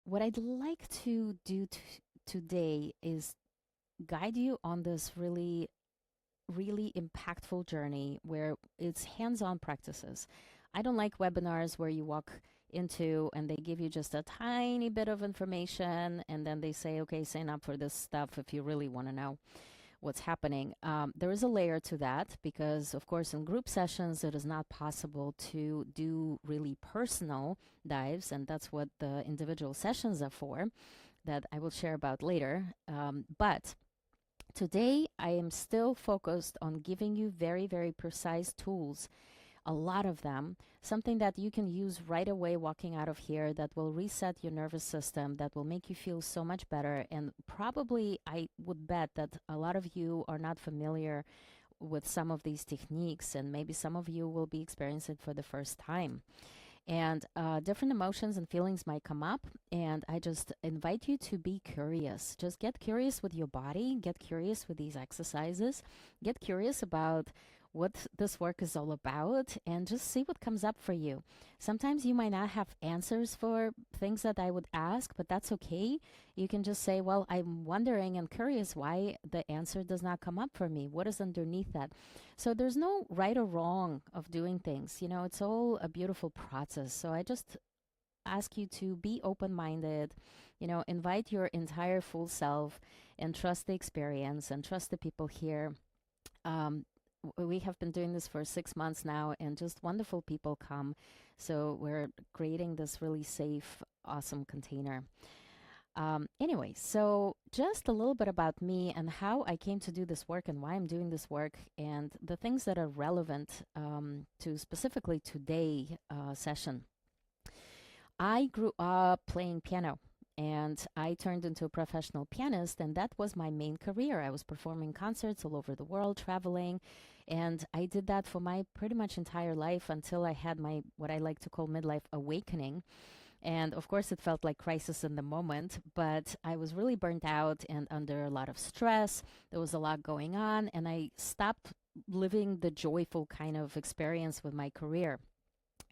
what I'd like to do today is guide you on this really impactful journey where it's hands-on practices. I don't like webinars where you walk into and they give you just a tiny bit of information and then they say, okay, sign up for this stuff if you really want to know what's happening. There is a layer to that because, of course, in group sessions, it is not possible to do really personal dives, and that's what the individual sessions are for, that I will share about later. But today, I am still focused on giving you very precise tools, a lot of them, something that you can use right away walking out of here that will reset your nervous system, that will make you feel so much better. And probably, I would bet that a lot of you are not familiar with some of these techniques, and maybe some of you will be experiencing it for the first time. And different emotions and feelings might come up, and I just invite you to be curious. Just get curious with your body, get curious with these exercises, get curious about what this work is all about, and just see what comes up for you. Sometimes you might not have answers for things that I would ask, but that's okay. You can just say, well, I'm wondering and curious why the answer does not come up for me. What is underneath that? So there's no right or wrong of doing things. You know, it's all a beautiful process. So I just ask you to be open minded, invite your entire full self and trust the experience and trust the people here. Um, we have been doing this for 6 months now, and just wonderful people come. So we're creating this really safe, awesome container. Anyway, so just a little bit about me and how I came to do this work and why I'm doing this work and the things that are relevant to specifically today session. I grew up playing piano and I turned into a professional pianist, and that was my main career. I was performing concerts all over the world, traveling, and I did that for my pretty much entire life until I had my what I like to call midlife awakening. And of course, it felt like crisis in the moment, but I was really burnt out and under a lot of stress. There was a lot going on, and I stopped living the joyful kind of experience with my career.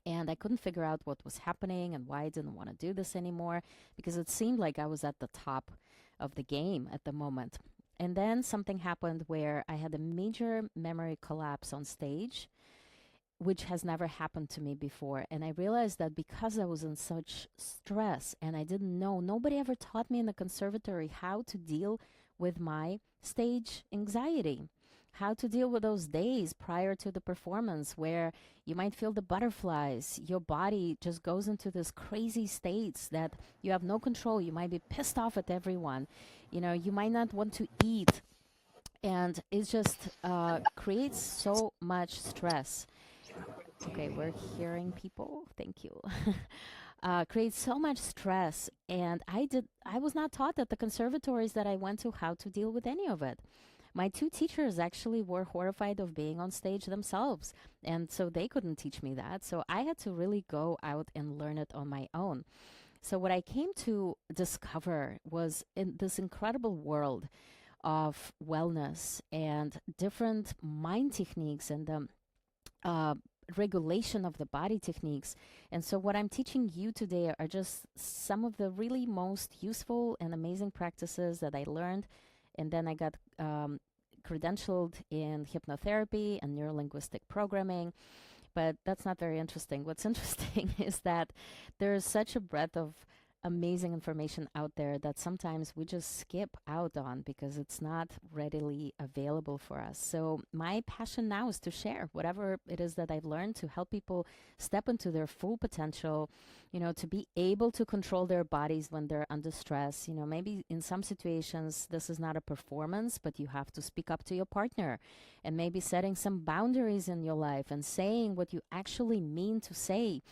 And I couldn't figure out what was happening and why I didn't want to do this anymore because it seemed like I was at the top of the game at the moment. And then something happened where I had a major memory collapse on stage, which has never happened to me before. And I realized that because I was in such stress and I didn't know, nobody ever taught me in the conservatory how to deal with my stage anxiety, how to deal with those days prior to the performance where you might feel the butterflies, your body just goes into this crazy states that you have no control. You might be pissed off at everyone. You might not want to eat. And it just creates so much stress. Okay, we're hearing people. Thank you. Creates so much stress, and I was not taught at the conservatories that I went to how to deal with any of it. My two teachers actually were horrified of being on stage themselves, and so they couldn't teach me that. So I had to really go out and learn it on my own. So what I came to discover was in this incredible world of wellness and different mind techniques and the uh, regulation of the body techniques. And so, what I'm teaching you today are just some of the really most useful and amazing practices that I learned. And then I got credentialed in hypnotherapy and neurolinguistic programming. But that's not very interesting. What's interesting is that there's such a breadth of amazing information out there that sometimes we just skip out on because it's not readily available for us. So, my passion now is to share whatever it is that I've learned to help people step into their full potential, to be able to control their bodies when they're under stress. Maybe in some situations, this is not a performance, but you have to speak up to your partner and maybe setting some boundaries in your life and saying what you actually mean to say.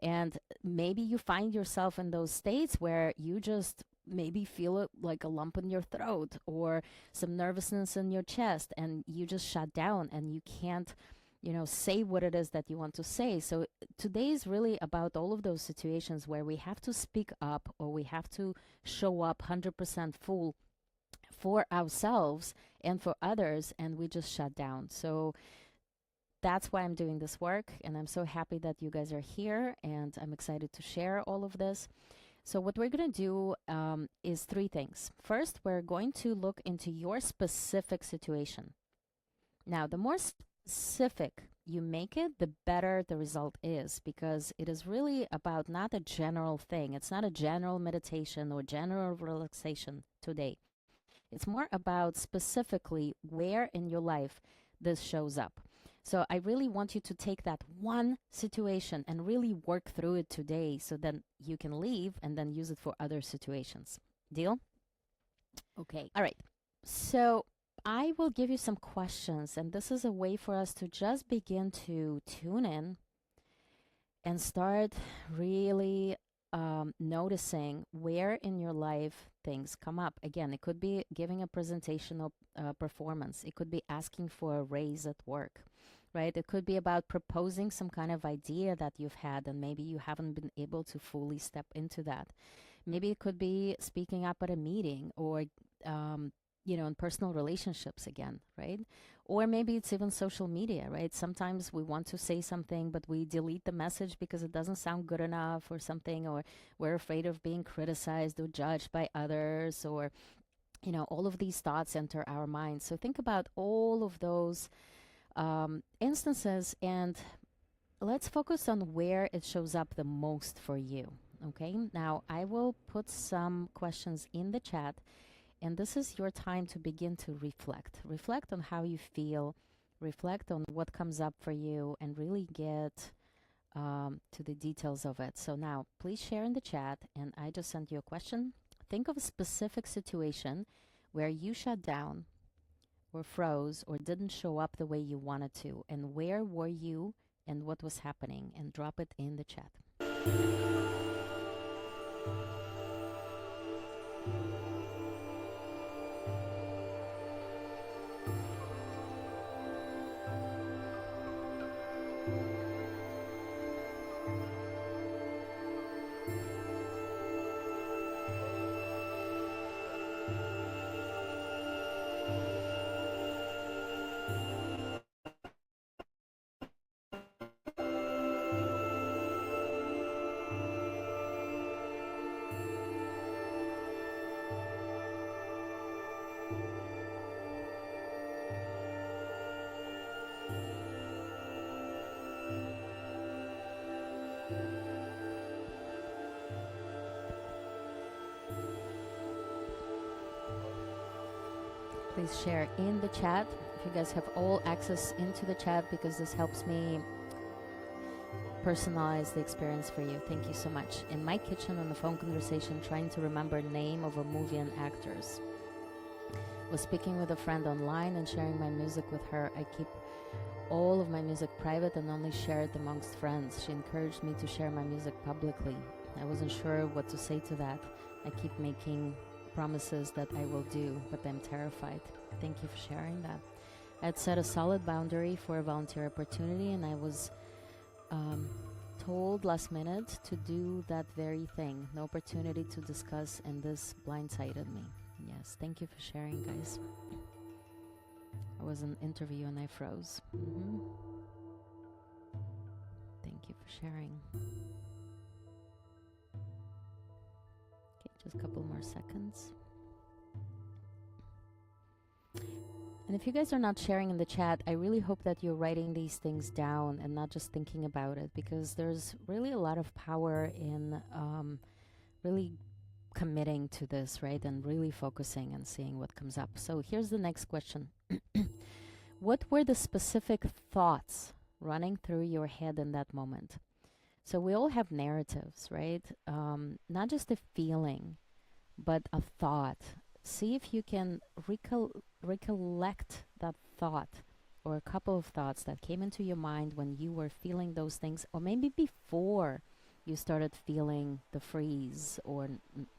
And maybe you find yourself in those states where you just maybe feel it like a lump in your throat or some nervousness in your chest, and you just shut down and you can't say what it is that you want to say. So today is really about all of those situations where we have to speak up or we have to show up 100% full for ourselves and for others, and we just shut down. So that's why I'm doing this work, and I'm so happy that you guys are here, and I'm excited to share all of this. So, what we're going to do is three things. First, we're going to look into your specific situation. Now, the more specific you make it, the better the result is, because it is really about not a general thing. It's not a general meditation or general relaxation today. It's more about specifically where in your life this shows up. So I really want you to take that one situation and really work through it today so then you can leave and then use it for other situations. Deal? Okay. All right. So I will give you some questions, and this is a way for us to just begin to tune in and start really noticing where in your life things come up. Again, it could be giving a presentation or performance, it could be asking for a raise at work, right? It could be about proposing some kind of idea that you've had and maybe you haven't been able to fully step into that. Maybe it could be speaking up at a meeting or, in personal relationships again, right? Or maybe it's even social media, right? Sometimes we want to say something, but we delete the message because it doesn't sound good enough or something, or we're afraid of being criticized or judged by others, or, all of these thoughts enter our minds. So think about all of those instances and let's focus on where it shows up the most for you. Okay, now I will put some questions in the chat, and this is your time to begin to reflect. Reflect on how you feel, reflect on what comes up for you, and really get to the details of it. So now, please share in the chat, and I just sent you a question. Think of a specific situation where you shut down or froze or didn't show up the way you wanted to, and where were you and what was happening, and drop it in the chat. Please share in the chat if you guys have all access into the chat, because this helps me personalize the experience for you. Thank you so much. In my kitchen on the phone conversation, trying to remember name of a movie and actors. Was speaking with a friend online and sharing my music with her. I keep all of my music private and only share it amongst friends. She encouraged me to share my music publicly. I wasn't sure what to say to that. I keep making promises that I will do, but I'm terrified. Thank you for sharing that. I'd set a solid boundary for a volunteer opportunity, and I was told last minute to do that very thing. No opportunity to discuss, and this blindsided me. Yes, thank you for sharing, guys. I was in an interview and I froze. Thank you for sharing. Just a couple more seconds. And if you guys are not sharing in the chat, I really hope that you're writing these things down and not just thinking about it, because there's really a lot of power in really committing to this, right? And really focusing and seeing what comes up. So here's the next question. What were the specific thoughts running through your head in that moment? So we all have narratives, right? Not just a feeling, but a thought. See if you can recollect that thought or a couple of thoughts that came into your mind when you were feeling those things, or maybe before you started feeling the freeze or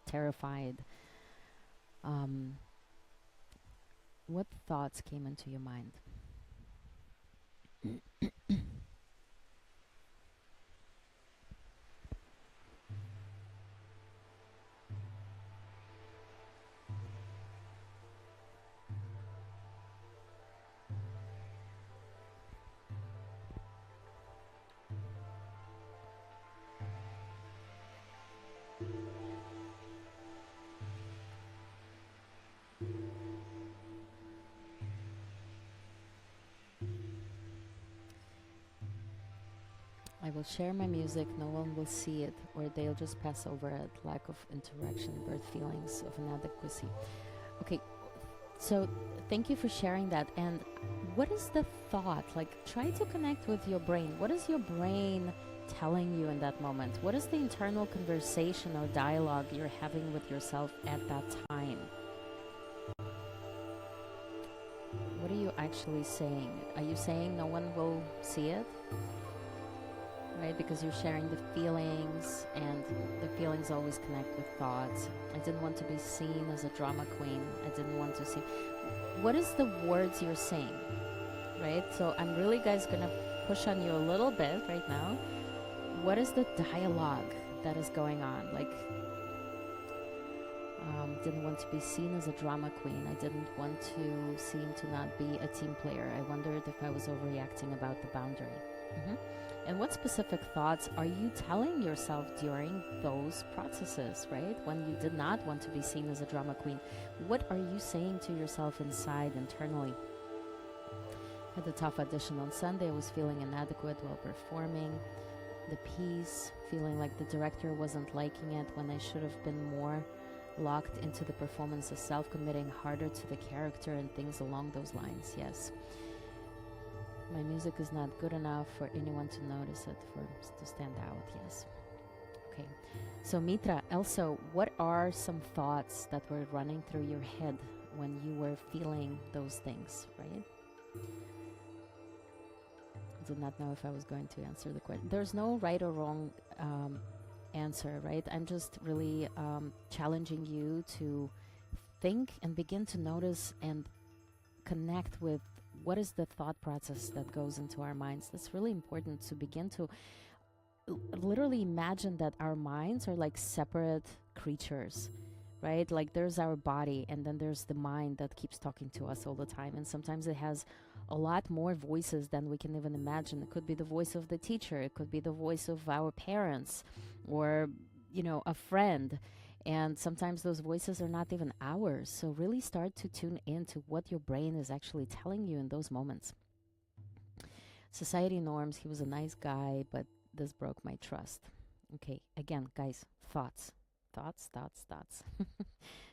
terrified. What thoughts came into your mind? will share my music, no one will see it, or they'll just pass over it. Lack of interaction, birth feelings of inadequacy. Okay, so thank you for sharing that. And what is the thought? Like, try to connect with your brain. What is your brain telling you in that moment? What is the internal conversation or dialogue you're having with yourself at that time? What are you actually saying? Are you saying no one will see it? Right? Because you're sharing the feelings, and the feelings always connect with thoughts. I didn't want to be seen as a drama queen. I didn't want to see. What is the words you're saying? Right? So I'm really, guys, gonna push on you a little bit right now. What is the dialogue that is going on? Like, didn't want to be seen as a drama queen. I didn't want to seem to not be a team player. I wondered if I was overreacting about the boundary. And what specific thoughts are you telling yourself during those processes, right? When you did not want to be seen as a drama queen, what are you saying to yourself inside, internally? Had a tough audition on Sunday. I was feeling inadequate while performing. The piece, feeling like the director wasn't liking it when I should have been more locked into the performance of self-committing harder to the character and things along those lines. Yes. My music is not good enough for anyone to notice it, to stand out. Yes. Okay. So Mitra, also, what are some thoughts that were running through your head when you were feeling those things, right? I did not know if I was going to answer the question. There's no right or wrong answer, right? I'm just really challenging you to think and begin to notice and connect with what is the thought process that goes into our minds. That's really important, to begin to literally imagine that our minds are like separate creatures, right? Like, there's our body, and then there's the mind that keeps talking to us all the time. And sometimes it has a lot more voices than we can even imagine. It could be the voice of the teacher. It could be the voice of our parents, or, a friend. And sometimes those voices are not even ours. So really start to tune into what your brain is actually telling you in those moments. Society norms, he was a nice guy, but this broke my trust. Okay, again, guys, thoughts.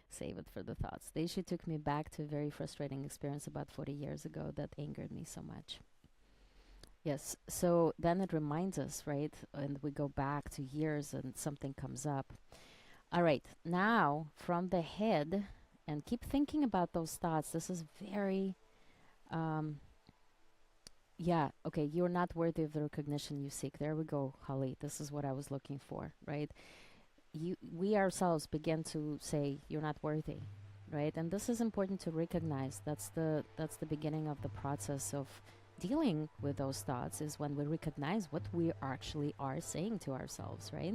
Save it for the thoughts. The issue took me back to a very frustrating experience about 40 years ago that angered me so much. Yes, so then it reminds us, right? And we go back to years and something comes up. All right, now from the head, and keep thinking about those thoughts. This is very, okay, you're not worthy of the recognition you seek. There we go, Holly. This is what I was looking for, right? We ourselves begin to say, you're not worthy, right? And this is important to recognize. That's the beginning of the process of dealing with those thoughts, is when we recognize what we actually are saying to ourselves, right?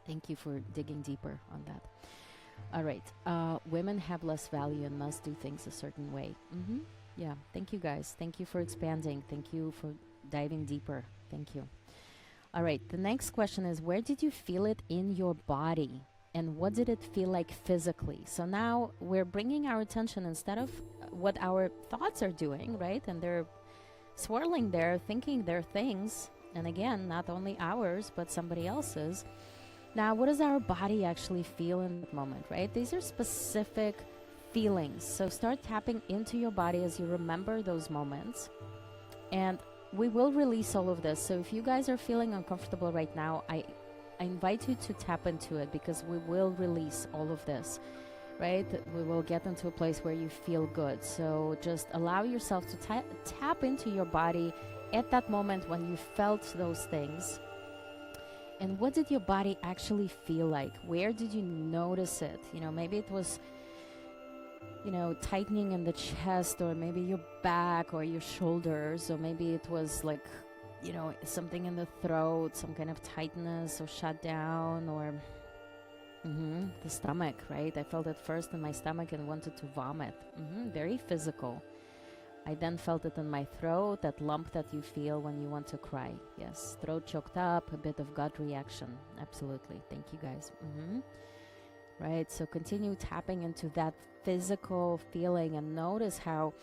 Thank you for digging deeper on that. All right. Women have less value and must do things a certain way. Yeah. Thank you, guys. Thank you for expanding. Thank you for diving deeper. Thank you. All right. The next question is, where did you feel it in your body? And what did it feel like physically? So now we're bringing our attention, instead of what our thoughts are doing, right? And they're swirling there, thinking their things. And again, not only ours, but somebody else's. Now, what does our body actually feel in that moment, right? These are specific feelings. So start tapping into your body as you remember those moments. And we will release all of this. So if you guys are feeling uncomfortable right now, I invite you to tap into it, because we will release all of this, right? We will get into a place where you feel good. So just allow yourself to tap into your body at that moment when you felt those things. And what did your body actually feel like? Where did you notice it? Maybe it was, tightening in the chest, or maybe your back or your shoulders, or maybe it was like, something in the throat, some kind of tightness or shutdown, or the stomach, right? I felt it first in my stomach and wanted to vomit. Very physical. I then felt it in my throat, that lump that you feel when you want to cry. Yes, throat choked up, a bit of gut reaction. Absolutely. Thank you, guys. Right, so continue tapping into that physical feeling, and notice how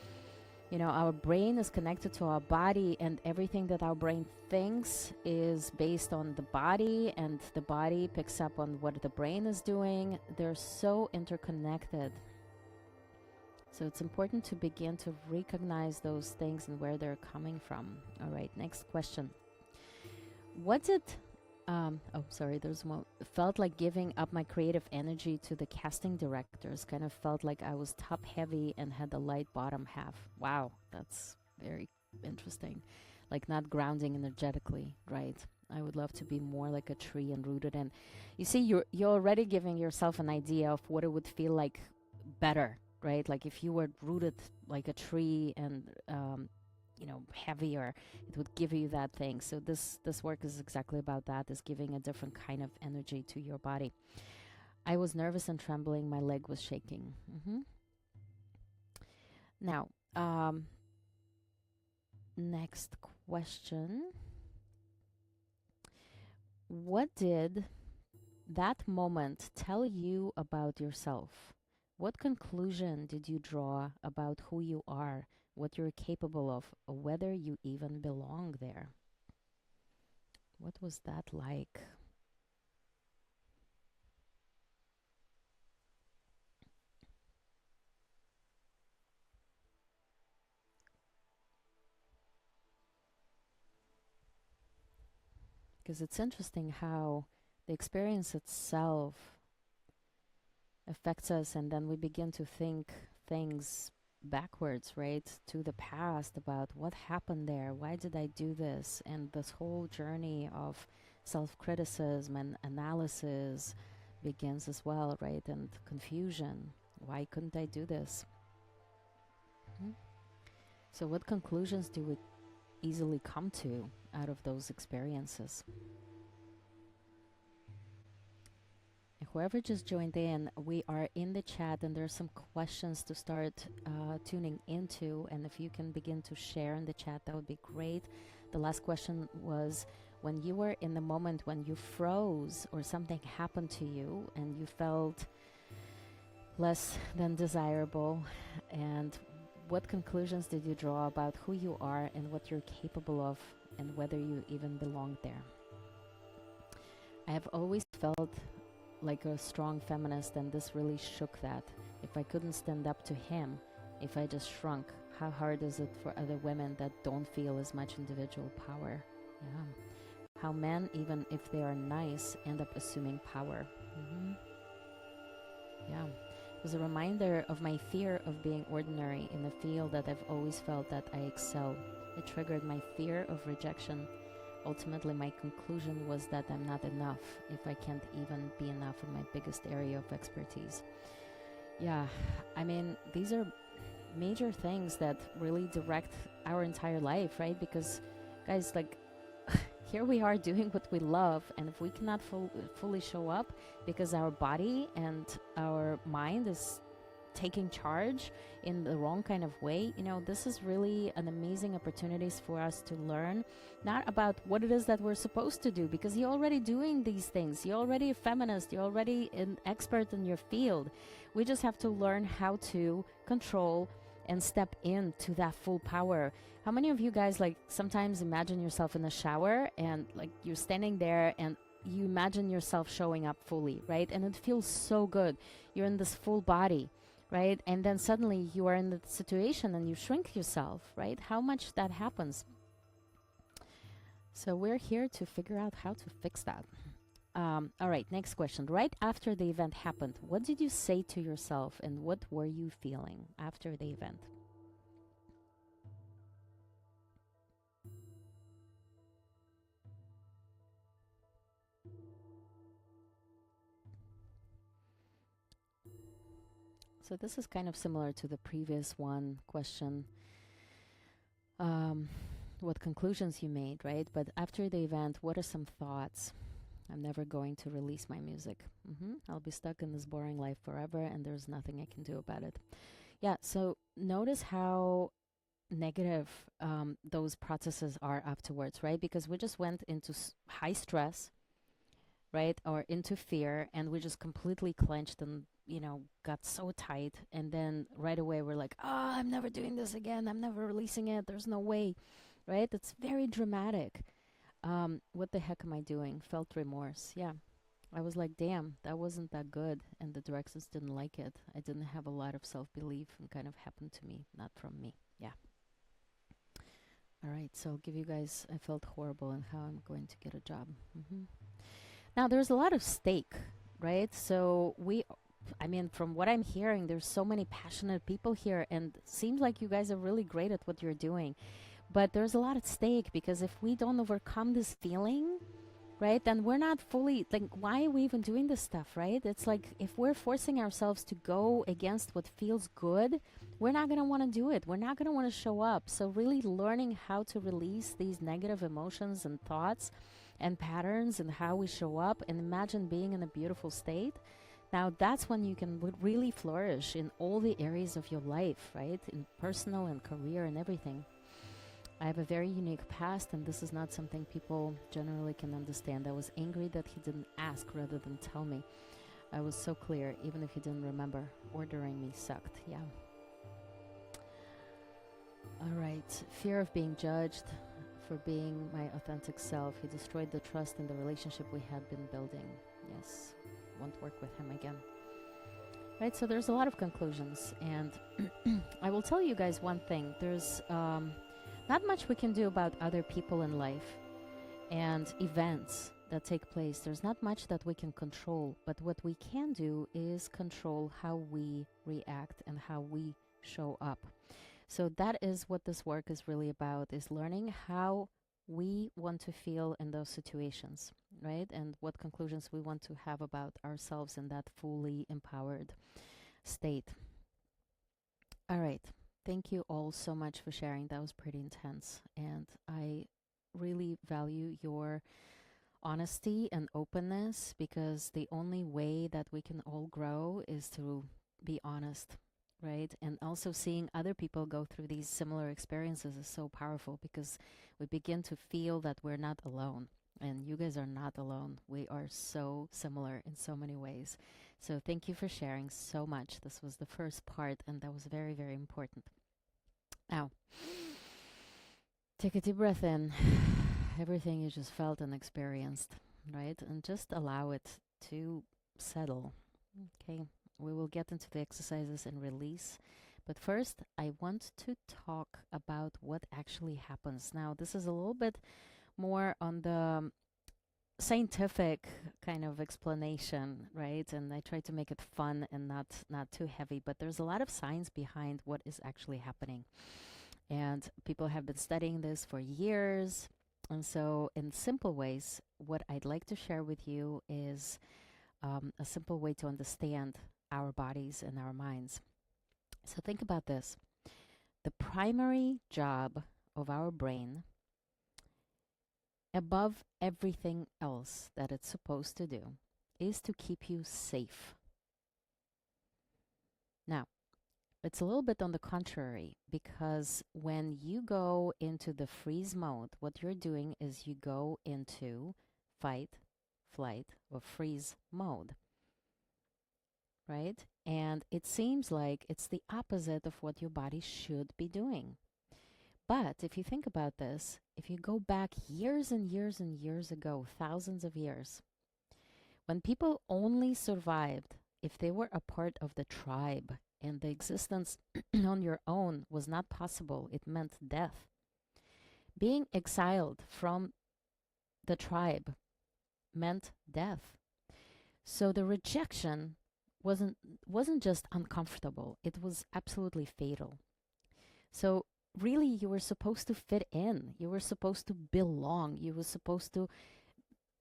Our brain is connected to our body, and everything that our brain thinks is based on the body, and the body picks up on what the brain is doing. They're so interconnected. So it's important to begin to recognize those things and where they're coming from. All right, next question. What did sorry, there's one. Felt like giving up my creative energy to the casting directors. Kind of felt like I was top heavy and had the light bottom half. Wow, that's very interesting. Like not grounding energetically, right? I would love to be more like a tree and rooted in. You see, you're already giving yourself an idea of what it would feel like better, right? Like if you were rooted like a tree and heavier, it would give you that thing. So this work is exactly about that, is giving a different kind of energy to your body. I was nervous and trembling. My leg was shaking. Now, next question. What did that moment tell you about yourself? What conclusion did you draw about who you are, what you're capable of, or whether you even belong there? What was that like? Because it's interesting how the experience itself affects us, and then we begin to think things backwards, right, to the past about what happened there, why did I do this, and this whole journey of self-criticism and analysis begins as well, right, and confusion. Why couldn't I do this? Mhm. So what conclusions do we easily come to out of those experiences? Whoever just joined in, we are in the chat and there's some questions to start tuning into. And if you can begin to share in the chat, that would be great. The last question was, when you were in the moment when you froze or something happened to you and you felt less than desirable, and what conclusions did you draw about who you are and what you're capable of and whether you even belong there? I have always felt like a strong feminist, and this really shook that. If I couldn't stand up to him, if I just shrunk, how hard is it for other women that don't feel as much individual power? Yeah. How men, even if they are nice, end up assuming power. Yeah. It was a reminder of my fear of being ordinary in a field that I've always felt that I excel. It triggered my fear of rejection. Ultimately, my conclusion was that I'm not enough if I can't even be enough in my biggest area of expertise. Yeah, I mean, these are major things that really direct our entire life, right? Because, guys, like, here we are doing what we love, and if we cannot fully show up because our body and our mind is taking charge in the wrong kind of way, this is really an amazing opportunities for us to learn, not about what it is that we're supposed to do, because you're already doing these things. You're already a feminist. You're already an expert in your field. We just have to learn how to control and step into that full power. How many of you guys, like, sometimes imagine yourself in a shower and, like, you're standing there and you imagine yourself showing up fully, right? And it feels so good. You're in this full body, right? And then suddenly you are in the situation and you shrink yourself, right? How much that happens. So we're here to figure out how to fix that. All right, next question. Right after the event happened, what did you say to yourself and what were you feeling after the event? So this is kind of similar to the previous one question. What conclusions you made, right? But after the event, what are some thoughts? I'm never going to release my music. I'll be stuck in this boring life forever, and there's nothing I can do about it. Yeah, so notice how negative those processes are afterwards, right? Because we just went into high stress, right? Or into fear, and we just completely clenched and got so tight. And then right away we're like, oh, I'm never doing this again. I'm never releasing it. There's no way, right? It's very dramatic. What the heck am I doing? Felt remorse. Yeah. I was like, damn, that wasn't that good. And the directors didn't like it. I didn't have a lot of self belief and kind of happened to me, not from me. Yeah. All right. So I'll give you guys, I felt horrible and how I'm going to get a job. Now, there's a lot of stake, right? So I mean, from what I'm hearing, there's so many passionate people here, and it seems like you guys are really great at what you're doing. But there's a lot at stake because if we don't overcome this feeling, right, then we're not fully, like, why are we even doing this stuff, right? It's like if we're forcing ourselves to go against what feels good, we're not going to want to do it. We're not going to want to show up. So, really learning how to release these negative emotions and thoughts and patterns and how we show up and imagine being in a beautiful state. Now, that's when you can really flourish in all the areas of your life, right? In personal and career and everything. I have a very unique past, and this is not something people generally can understand. I was angry that he didn't ask rather than tell me. I was so clear, even if he didn't remember. Ordering me sucked, yeah. All right, fear of being judged for being my authentic self. He destroyed the trust in the relationship we had been building. Yes, won't work with him again. Right, so there's a lot of conclusions, and I will tell you guys one thing. There's not much we can do about other people in life and events that take place. There's not much that we can control, but what we can do is control how we react and how we show up. So that is what this work is really about, is learning how we want to feel in those situations, right? And what conclusions we want to have about ourselves in that fully empowered state. All right. Thank you all so much for sharing. That was pretty intense. And I really value your honesty and openness because the only way that we can all grow is to be honest, right? And also seeing other people go through these similar experiences is so powerful because we begin to feel that we're not alone. And you guys are not alone. We are so similar in so many ways. So thank you for sharing so much. This was the first part, and that was very, very important. Now, take a deep breath in. Everything you just felt and experienced, right? And just allow it to settle. Okay, we will get into the exercises and release. But first, I want to talk about what actually happens. Now, this is a little bit more on the scientific kind of explanation, right? And I try to make it fun and not too heavy, but there's a lot of science behind what is actually happening. And people have been studying this for years. And so, in simple ways, what I'd like to share with you is a simple way to understand our bodies and our minds. So, think about this. The primary job of our brain, above everything else that it's supposed to do, is to keep you safe. Now, it's a little bit on the contrary, because when you go into the freeze mode, what you're doing is you go into fight, flight, or freeze mode, right? And it seems like it's the opposite of what your body should be doing. But if you think about this, if you go back years and years and years ago, thousands of years, when people only survived if they were a part of the tribe and the existence on your own was not possible, it meant death. Being exiled from the tribe meant death. So the rejection wasn't just uncomfortable, it was absolutely fatal. So really, you were supposed to fit in. You were supposed to belong. You were supposed to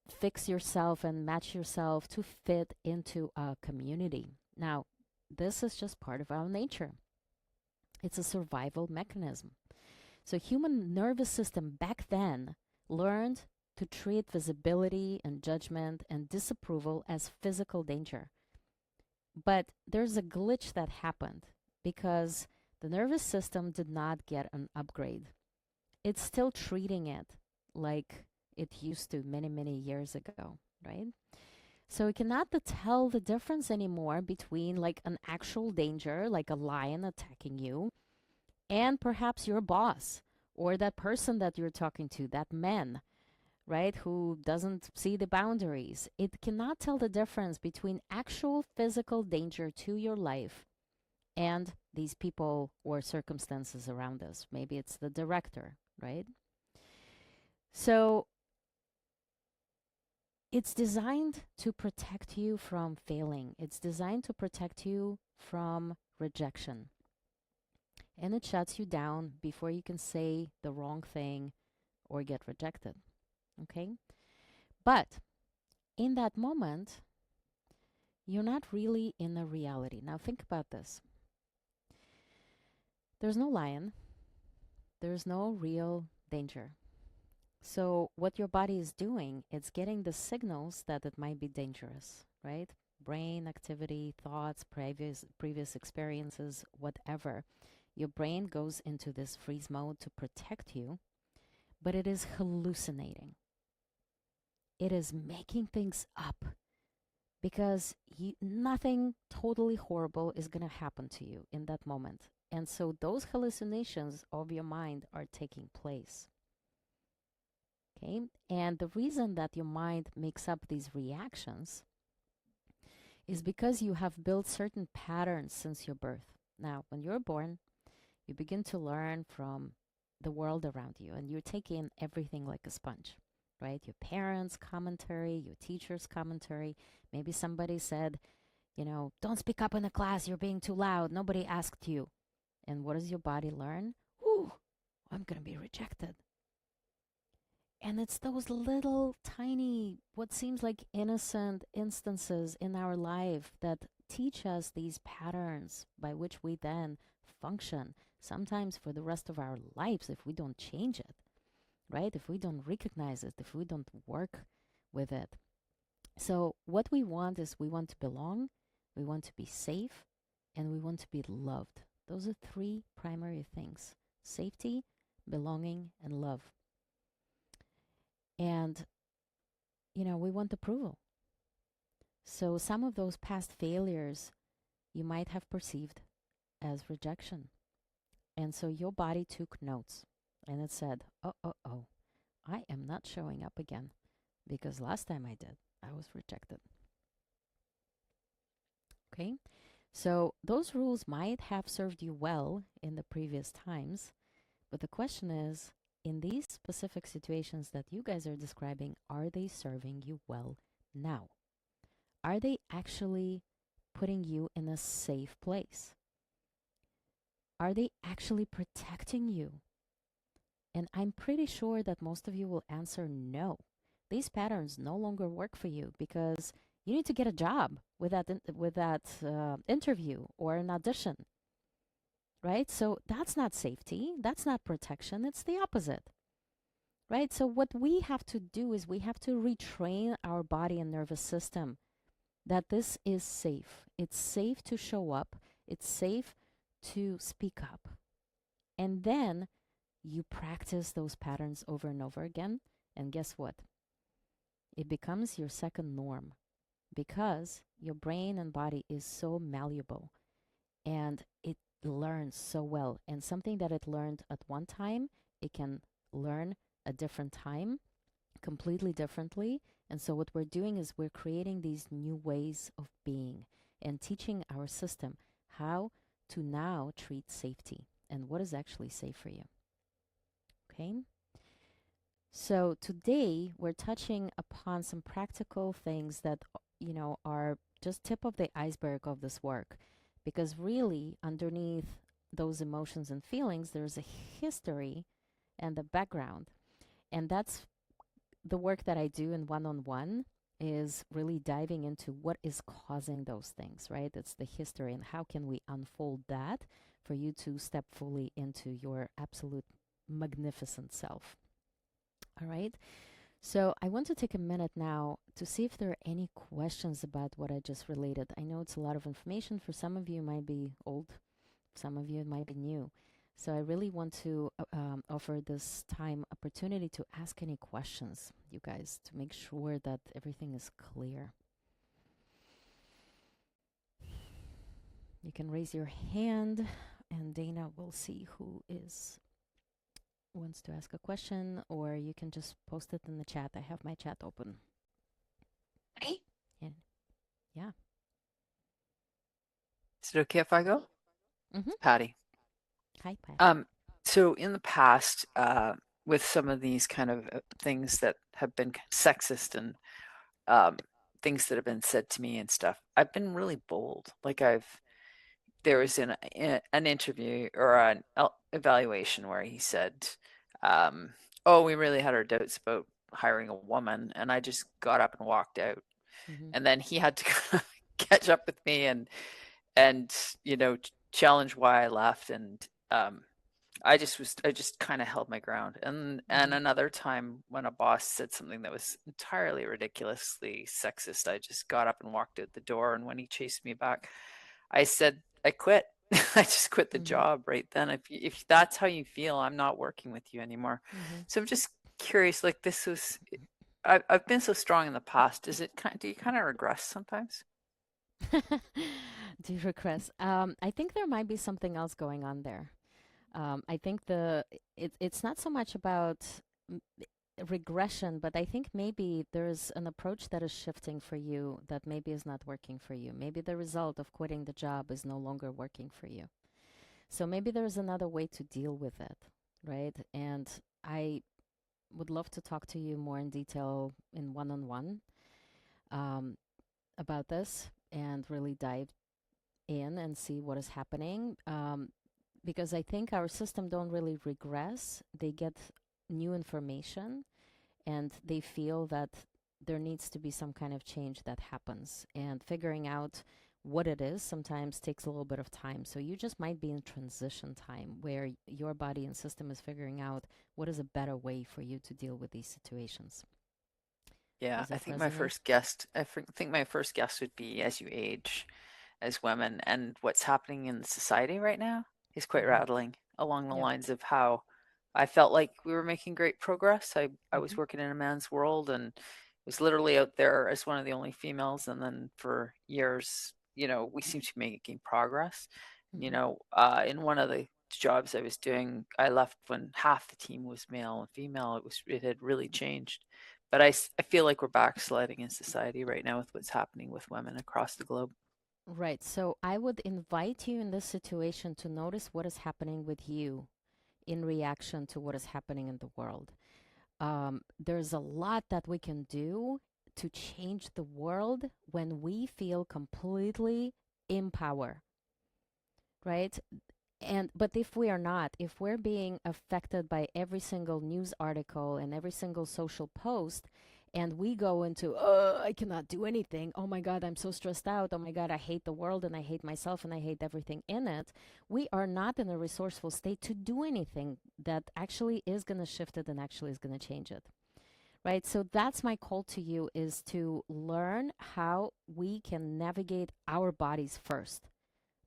fix yourself and match yourself to fit into a community. Now, this is just part of our nature. It's a survival mechanism. So human nervous system back then learned to treat visibility and judgment and disapproval as physical danger. But there's a glitch that happened because the nervous system did not get an upgrade. It's still treating it like it used to many, many years ago, right? So you cannot tell the difference anymore between like an actual danger, like a lion attacking you, and perhaps your boss or that person that you're talking to, that man, right, who doesn't see the boundaries. It cannot tell the difference between actual physical danger to your life and these people or circumstances around us. Maybe it's the director, right? So it's designed to protect you from failing, it's designed to protect you from rejection. And it shuts you down before you can say the wrong thing or get rejected. Okay? But in that moment, you're not really in a reality. Now, think about this: there's no lion, there's no real danger. So, what your body is doing, it's getting the signals that it might be dangerous, right? Brain activity, thoughts, previous experiences, whatever. Your brain goes into this freeze mode to protect you, but it is hallucinating. It is making things up because nothing totally horrible is going to happen to you in that moment. And so those hallucinations of your mind are taking place. Okay? And the reason that your mind makes up these reactions is because you have built certain patterns since your birth. Now, when you're born, you begin to learn from the world around you and you take in everything like a sponge, right? Your parents' commentary, your teacher's commentary. Maybe somebody said, don't speak up in the class, you're being too loud, nobody asked you. And what does your body learn? Ooh, I'm going to be rejected. And it's those little tiny, what seems like innocent instances in our life that teach us these patterns by which we then function, sometimes for the rest of our lives if we don't change it, right? If we don't recognize it, if we don't work with it. So, what we want is we want to belong, we want to be safe, and we want to be loved. Those are three primary things: safety, belonging, and love. And, we want approval. So, some of those past failures you might have perceived as rejection. And so your body took notes and it said, oh, I am not showing up again because last time I did, I was rejected. Okay? So those rules might have served you well in the previous times, but the question is, in these specific situations that you guys are describing, are they serving you well now? Are they actually putting you in a safe place? Are they actually protecting you? And I'm pretty sure that most of you will answer no. These patterns no longer work for you because you need to get a job with that interview or an audition, right? So that's not safety, that's not protection, it's the opposite, right? So what we have to do is we have to retrain our body and nervous system that this is safe. It's safe to show up, it's safe to speak up. And then you practice those patterns over and over again. And guess what? It becomes your second norm because your brain and body is so malleable and it learns so well. And something that it learned at one time, it can learn a different time completely differently. And so, what we're doing is we're creating these new ways of being and teaching our system how to now treat safety and what is actually safe for you. Okay? So today we're touching upon some practical things that are just tip of the iceberg of this work, because really underneath those emotions and feelings there's a history and a background. And that's the work that I do in one-on-one, is really diving into what is causing those things, right? It's the history and how can we unfold that for you to step fully into your absolute magnificent self. All right. So I want to take a minute now to see if there are any questions about what I just related. I know it's a lot of information. For some of you, it might be old. Some of you, it might be new. So I really want to offer this time opportunity to ask any questions, you guys, to make sure that everything is clear. You can raise your hand, and Dana will see who is wants to ask a question, or you can just post it in the chat. I have my chat open. Hey, And yeah. is it okay if I go? Mm-hmm. Patty. Hi, Patty. Um, so in the past, with some of these kind of things that have been sexist and um, things that have been said to me and stuff, I've been really bold. Like there was an interview or an evaluation where he said, um, "Oh, we really had our doubts about hiring a woman," and I just got up and walked out. Mm-hmm. And then he had to catch up with me and challenge why I left. And I just kind of held my ground. And Mm-hmm. another time when a boss said something that was entirely ridiculously sexist, I just got up and walked out the door. And when he chased me back, I said I quit. I just quit the Mm-hmm. job right then. If that's how you feel, I'm not working with you anymore. Mm-hmm. So I'm just curious. Like this was, I've been so strong in the past. Do you kind of regress sometimes? Do you request? I think there might be something else going on there. I think it's not so much about mm, regression, but I think maybe there's an approach that is shifting for you that maybe is not working for you. Maybe the result of quitting the job is no longer working for you. So maybe there's another way to deal with it, right? And I would love to talk to you more in detail in one-on-one um, about this and really dive in and see what is happening. Because I think our system don't really regress. They get new information and they feel that there needs to be some kind of change that happens. And figuring out what it is sometimes takes a little bit of time. So you just might be in transition time where your body and system is figuring out what is a better way for you to deal with these situations. Yeah, Does that resonate? think my first guest would be as you age, as women, and what's happening in society right now is quite Mm-hmm. rattling along the Yep. lines of how I felt like we were making great progress. I Mm-hmm. was working in a man's world and was literally out there as one of the only females. And then for years, we seem to be making progress. Mm-hmm. In one of the jobs I was doing, I left when half the team was male and female. It had really changed. But I feel like we're backsliding in society right now with what's happening with women across the globe. Right. So I would invite you in this situation to notice what is happening with you in reaction to what is happening in the world. There's a lot that we can do to change the world when we feel completely in power, right? And but if we are not, if we're being affected by every single news article and every single social post, and we go into, I cannot do anything, oh my god, I'm so stressed out, oh my god, I hate the world and I hate myself and I hate everything in it, we are not in a resourceful state to do anything that actually is going to shift it and actually is going to change it, right? So that's my call to you, is to learn how we can navigate our bodies first,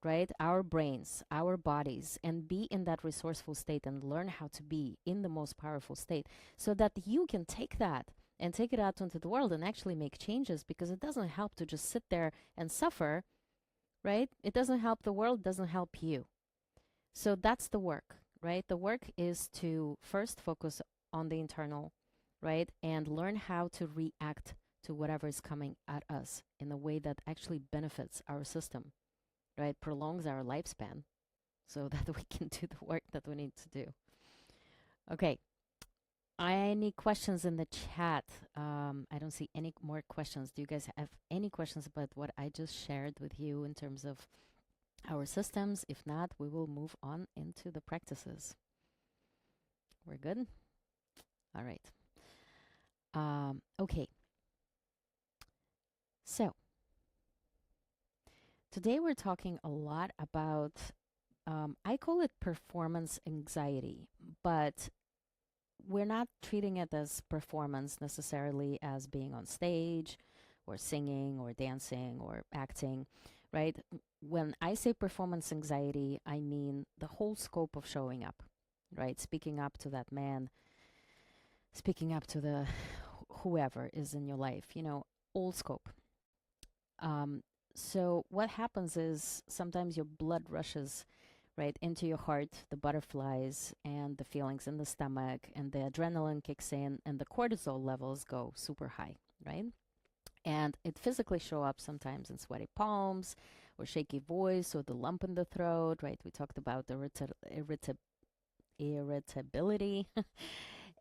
right? Our brains, our bodies, and be in that resourceful state and learn how to be in the most powerful state so that you can take that and take it out into the world and actually make changes, because it doesn't help to just sit there and suffer, right? It doesn't help the world, doesn't help you. So that's the work, right? The work is to first focus on the internal, right? And learn how to react to whatever is coming at us in a way that actually benefits our system, right? Prolongs our lifespan so that we can do the work that we need to do. Okay. Any questions in the chat? I don't see any more questions. Do you guys have any questions about what I just shared with you in terms of our systems? If not, we will move on into the practices. We're good? All right. Okay. So today we're talking a lot about, I call it performance anxiety, but we're not treating it as performance necessarily as being on stage or singing or dancing or acting, right? When I say performance anxiety, I mean the whole scope of showing up, right? Speaking up to that man, speaking up to the whoever is in your life, all scope. Um, So what happens is sometimes your blood rushes right into your heart, the butterflies and the feelings in the stomach, and the adrenaline kicks in, and the cortisol levels go super high, right? And it physically show up sometimes in sweaty palms or shaky voice or the lump in the throat, right? We talked about irritability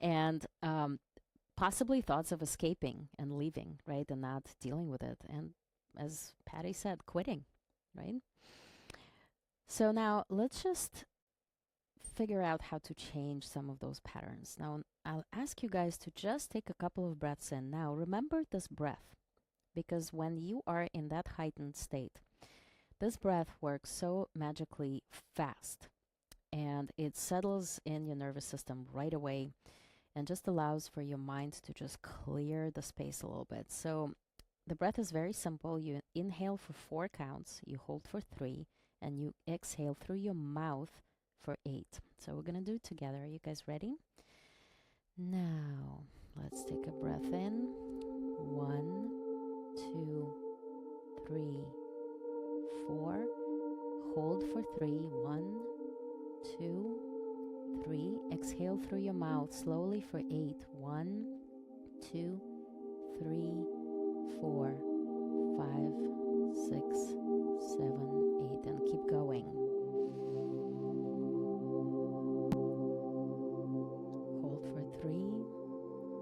and possibly thoughts of escaping and leaving, right? And not dealing with it. And as Patty said, quitting, right? So now let's just figure out how to change some of those patterns. Now, I'll ask you guys to just take a couple of breaths in. Now, remember this breath because when you are in that heightened state, this breath works so magically fast and it settles in your nervous system right away and just allows for your mind to just clear the space a little bit. So, the breath is very simple. You inhale for 4 counts, you hold for 3, and you exhale through your mouth for 8. So we're going to do it together. Are you guys ready? Now, let's take a breath in. 1, 2, 3, 4. Hold for 3. 1, 2, 3. Exhale through your mouth slowly for 8. 1, 2, 3, 4, 5, 6, 7, 8, and keep going. Hold for 3,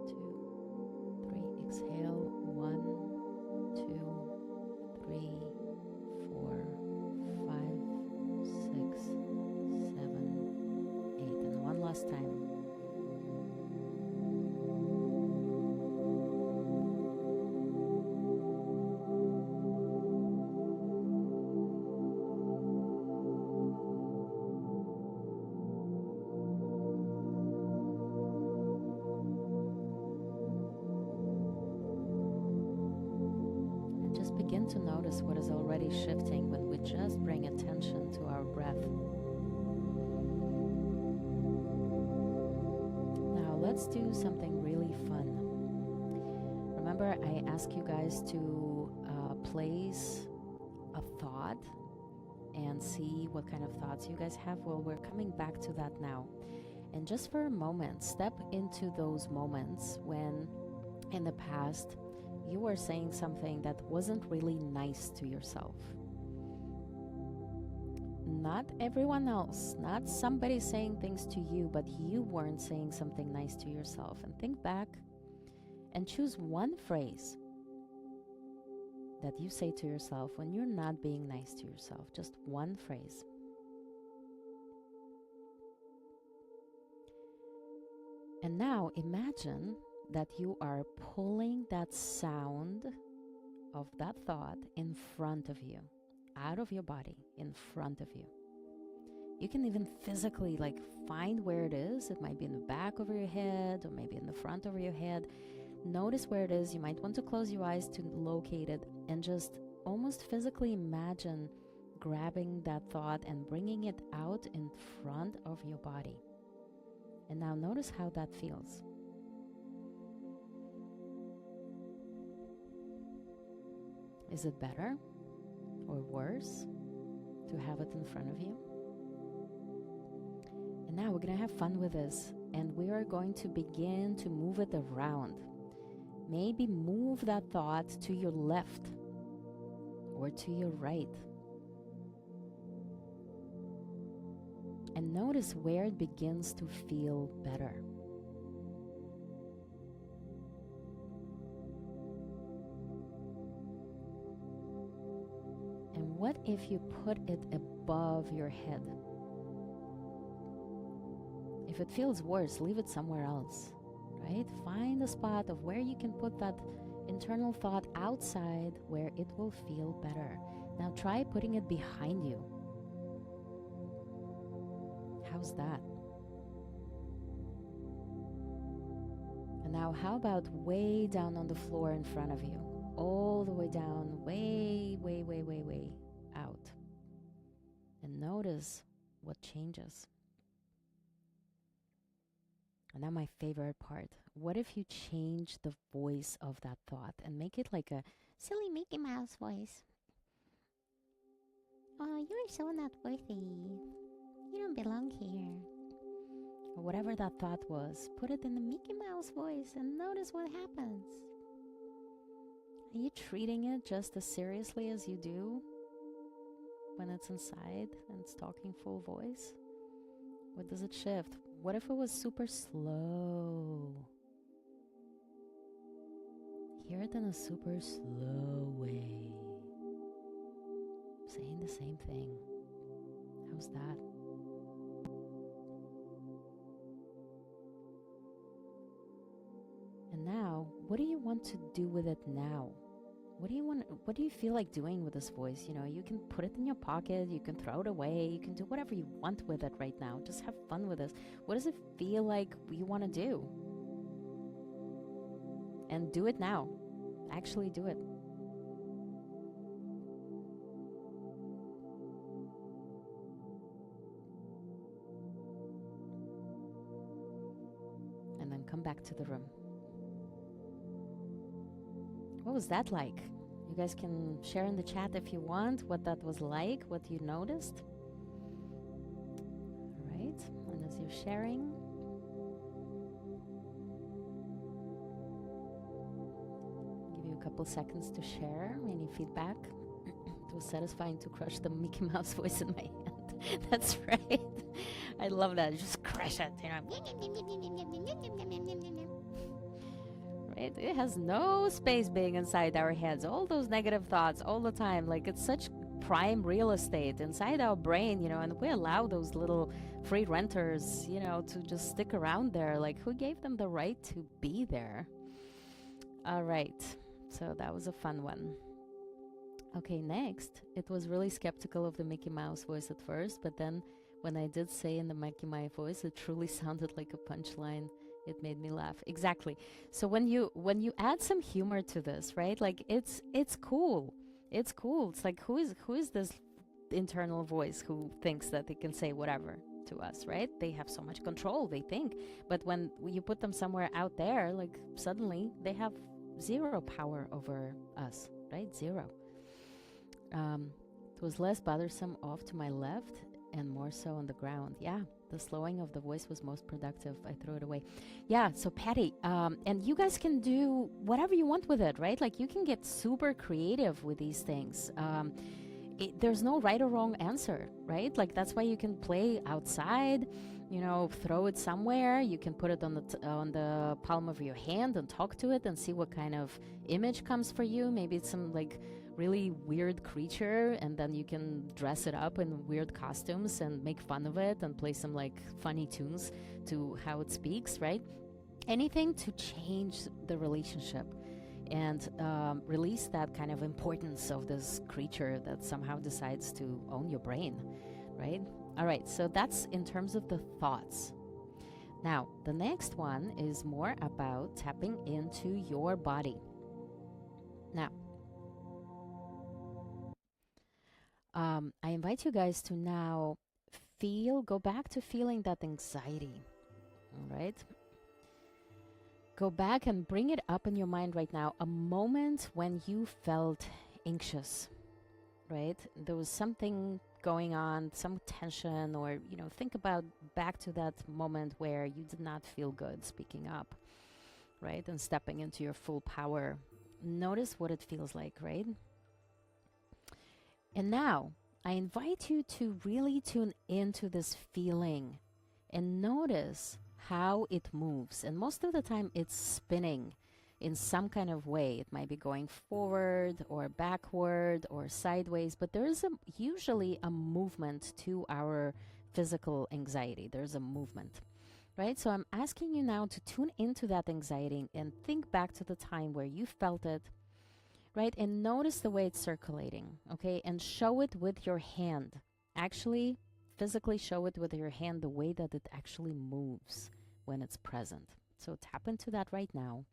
2, 3. Exhale 1, 2, 3, 4, 5, 6, 7, 8, and one last time. Begin to notice what is already shifting when we just bring attention to our breath. Now let's do something really fun. Remember, I asked you guys to place a thought and see what kind of thoughts you guys have. Well, we're coming back to that now. And just for a moment, step into those moments when in the past you were saying something that wasn't really nice to yourself. Not everyone else, not somebody saying things to you, but you weren't saying something nice to yourself. And think back and choose one phrase that you say to yourself when you're not being nice to yourself. Just one phrase. And now imagine that you are pulling that sound of that thought in front of you, out of your body, in front of you. You can even physically find where it is. It might be in the back of your head or maybe in the front of your head. Notice where it is. You might want to close your eyes to locate it and just almost physically imagine grabbing that thought and bringing it out in front of your body. And now notice how that feels. Is it better or worse to have it in front of you? And now we're going to have fun with this, and we are going to begin to move it around. Maybe move that thought to your left or to your right. And notice where it begins to feel better. And what if you put it above your head? If it feels worse, leave it somewhere else, right? Find a spot of where you can put that internal thought outside where it will feel better. Now try putting it behind you. How's that? And now how about way down on the floor in front of you? All the way down, way out. And notice what changes. And now my favorite part. What if you change the voice of that thought and make it like a silly Mickey Mouse voice? Oh, you are so not worthy. You don't belong here. Or whatever that thought was, put it in the Mickey Mouse voice and notice what happens. Are you treating it just as seriously as you do when it's inside and it's talking full voice? What does it shift? What if it was super slow? Hear it in a super slow way, saying the same thing. How's that? And now, what do you want to do with it now? What do you feel like doing with this voice? You know, you can put it in your pocket, you can throw it away, you can do whatever you want with it right now. Just have fun with this. What does it feel like you want to do? And do it now. Actually do it. And then come back to the room. What was that like? You guys can share in the chat if you want what that was like, what you noticed. All right, and as you're sharing, give you a couple seconds to share any feedback. It was satisfying to crush the Mickey Mouse voice in my hand. That's right. I love that. Just crush it, you know. Right? It has no space being inside our heads. All those negative thoughts all the time. Like it's such prime real estate inside our brain, you know, and we allow those little free renters, you know, to just stick around there. Like who gave them the right to be there? All right. So that was a fun one. Okay, next. It was really skeptical of the Mickey Mouse voice at first, but then when I did say in the Mickey Mouse voice, it truly sounded like a punchline. It made me laugh. Exactly. So when you add some humor to this, right? Like it's cool. It's cool. It's like who is this internal voice who thinks that they can say whatever to us, right? They have so much control, they think. But when you put them somewhere out there, like suddenly they have zero power over us, right? Zero. It was less bothersome off to my left and more so on the ground. Yeah, the slowing of the voice was most productive. I threw it away. Yeah, so Patty, and you guys can do whatever you want with it, right? Like you can get super creative with these things. There's no right or wrong answer, right? Like that's why you can play outside, you know, throw it somewhere. You can put it on the palm of your hand and talk to it and see what kind of image comes for you. Maybe it's some like really weird creature, and then you can dress it up in weird costumes and make fun of it and play some like funny tunes to how it speaks, right? Anything to change the relationship and release that kind of importance of this creature that somehow decides to own your brain, right? All right, so that's in terms of the thoughts. Now, the next one is more about tapping into your body. Now, I invite you guys to now go back to feeling that anxiety, all right? Go back and bring it up in your mind right now, a moment when you felt anxious, right? There was something going on, some tension, or, you know, think about back to that moment where you did not feel good speaking up, right? And stepping into your full power. Notice what it feels like, right? And now I invite you to really tune into this feeling and notice how it moves. And most of the time it's spinning in some kind of way. It might be going forward or backward or sideways, but there is usually a movement to our physical anxiety. There's a movement, right? So I'm asking you now to tune into that anxiety and think back to the time where you felt it, right? And notice the way it's circulating, okay? And show it with your hand. Actually, physically show it with your hand the way that it actually moves when it's present. So tap into that right now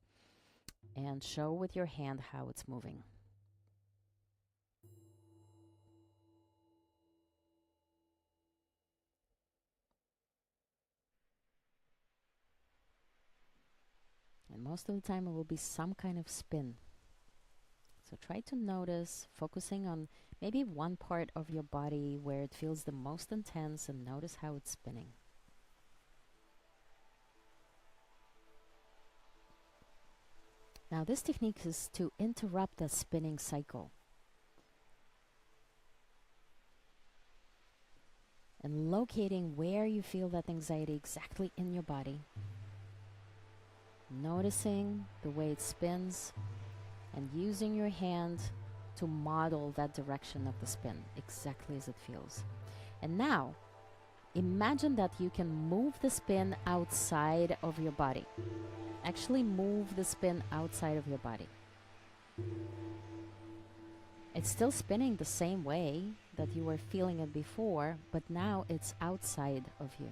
and show with your hand how it's moving. And most of the time it will be some kind of spin. So try to notice, focusing on maybe one part of your body where it feels the most intense, and notice how it's spinning. Now, this technique is to interrupt the spinning cycle and locating where you feel that anxiety exactly in your body. Noticing the way it spins and using your hand to model that direction of the spin exactly as it feels. And now, imagine that you can move the spin outside of your body. Actually move the spin outside of your body. It's still spinning the same way that you were feeling it before, but now it's outside of you.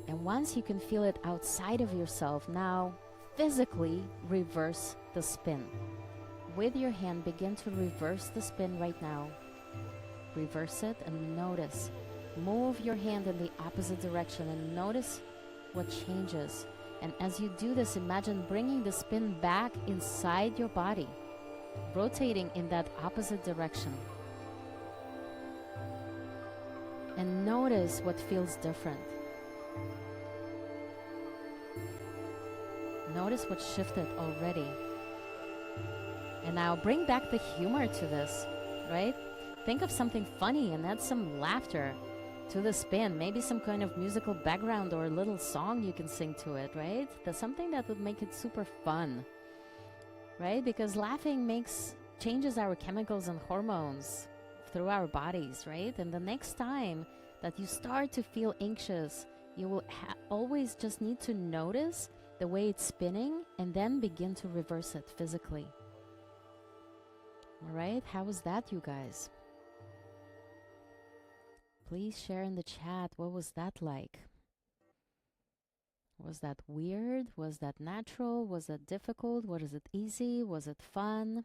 And once you can feel it outside of yourself, now physically reverse the spin. With your hand, begin to reverse the spin right now. Reverse it and notice. Move your hand in the opposite direction and notice what changes. And as you do this, imagine bringing the spin back inside your body, rotating in that opposite direction. And notice what feels different. Notice what shifted already. And now bring back the humor to this, right? Think of something funny and add some laughter to the spin. Maybe some kind of musical background or a little song you can sing to it, right? There's something that would make it super fun, right? Because laughing changes our chemicals and hormones through our bodies, right? And the next time that you start to feel anxious, you will always just need to notice the way it's spinning and then begin to reverse it physically. All right, how was that, you guys? Please share in the chat, what was that like? Was that weird? Was that natural? Was that difficult? Was it easy? Was it fun?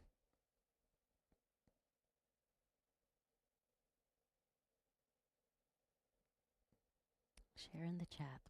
Share in the chat.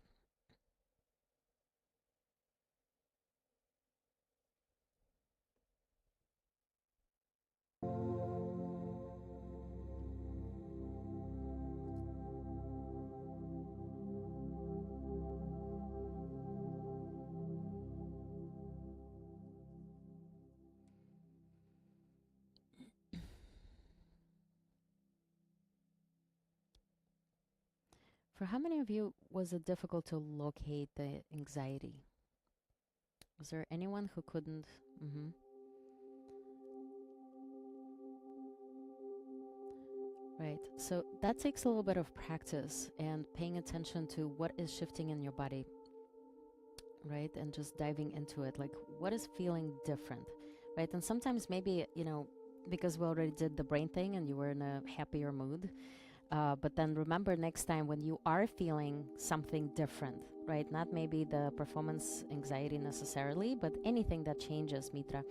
For how many of you was it difficult to locate the anxiety? Was there anyone who couldn't? Right. So that takes a little bit of practice and paying attention to what is shifting in your body, right? And just diving into it, like what is feeling different, right? And sometimes maybe, because we already did the brain thing and you were in a happier mood, but then remember next time when you are feeling something different, right? Not maybe the performance anxiety necessarily, but anything that changes, Mitra,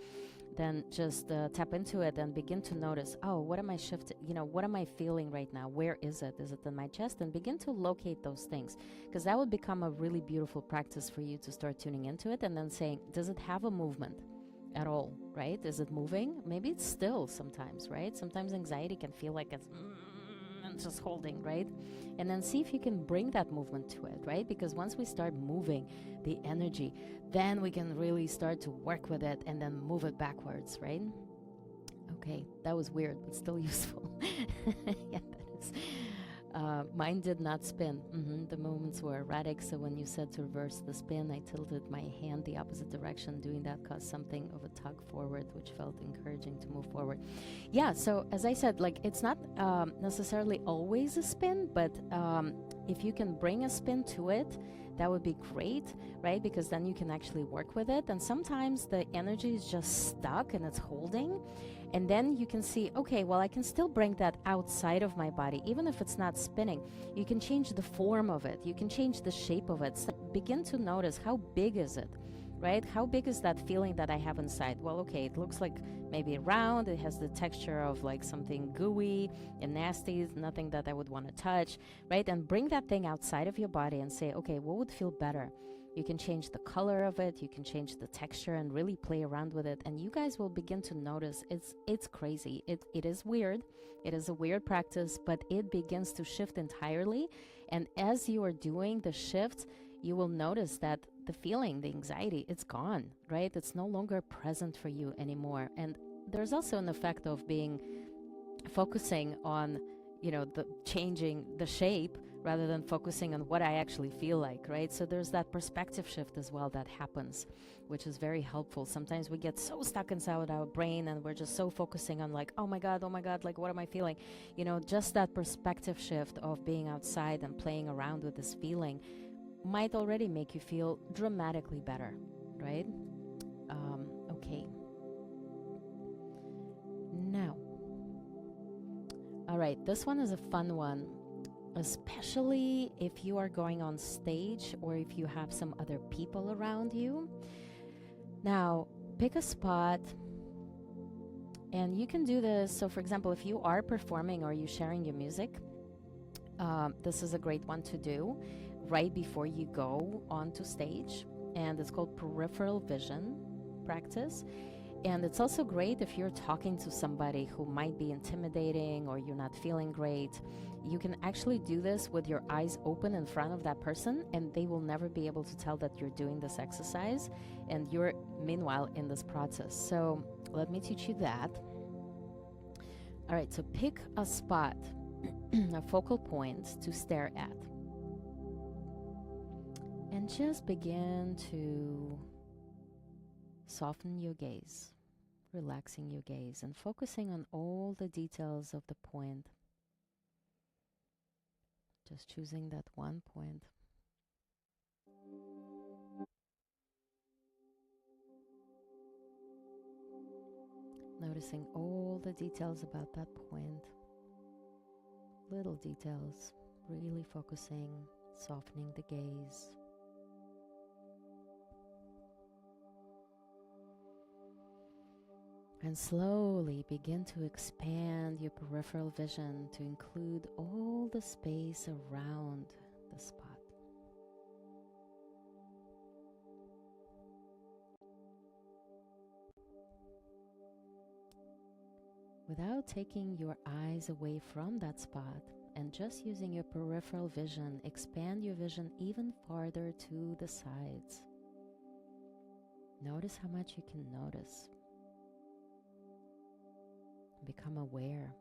then just tap into it and begin to notice, oh, what am I shifting? What am I feeling right now? Where is it? Is it in my chest? And begin to locate those things, because that would become a really beautiful practice for you to start tuning into it and then saying, does it have a movement at all, right? Is it moving? Maybe it's still sometimes, right? Sometimes anxiety can feel like it's and just holding, right? And then see if you can bring that movement to it, right? Because once we start moving the energy, then we can really start to work with it and then move it backwards, right? Okay, that was weird, but still useful. Yeah, that is. Mine did not spin. The movements were erratic, so when you said to reverse the spin, I tilted my hand the opposite direction. Doing that caused something of a tug forward, which felt encouraging to move forward. Yeah, so as I said, like it's not necessarily always a spin, but if you can bring a spin to it, that would be great, right? Because then you can actually work with it. And sometimes the energy is just stuck and it's holding. And then you can see, okay, well, I can still bring that outside of my body, even if it's not spinning. You can change the form of it. You can change the shape of it. So begin to notice, how big is it, right? How big is that feeling that I have inside? Well, okay, it looks like maybe round. It has the texture of like something gooey and nasty, nothing that I would want to touch, right? And bring that thing outside of your body and say, okay, what would feel better? You can change the color of it, you can change the texture and really play around with it. And you guys will begin to notice it's crazy. It is weird. It is a weird practice, but it begins to shift entirely. And as you are doing the shift, you will notice that the feeling, the anxiety, it's gone, right? It's no longer present for you anymore. And there's also an effect of focusing on, the changing the shape rather than focusing on what I actually feel like, right? So there's that perspective shift as well that happens, which is very helpful. Sometimes we get so stuck inside our brain and we're just so focusing on like, oh my God, like what am I feeling? Just that perspective shift of being outside and playing around with this feeling might already make you feel dramatically better, right? Okay. Now, all right, this one is a fun one, especially if you are going on stage or if you have some other people around you. Now, pick a spot and you can do this. So, for example, if you are performing or you're sharing your music, this is a great one to do right before you go onto stage, and it's called peripheral vision practice. And it's also great if you're talking to somebody who might be intimidating or you're not feeling great. You can actually do this with your eyes open in front of that person, and they will never be able to tell that you're doing this exercise and you're meanwhile in this process. So let me teach you that. All right, so pick a spot, a focal point to stare at. And just begin to soften your gaze, relaxing your gaze, and focusing on all the details of the point. Just choosing that one point. Noticing all the details about that point. Little details, really focusing, softening the gaze. And slowly begin to expand your peripheral vision to include all the space around the spot. Without taking your eyes away from that spot and just using your peripheral vision, expand your vision even farther to the sides. Notice how much you can notice. Become aware.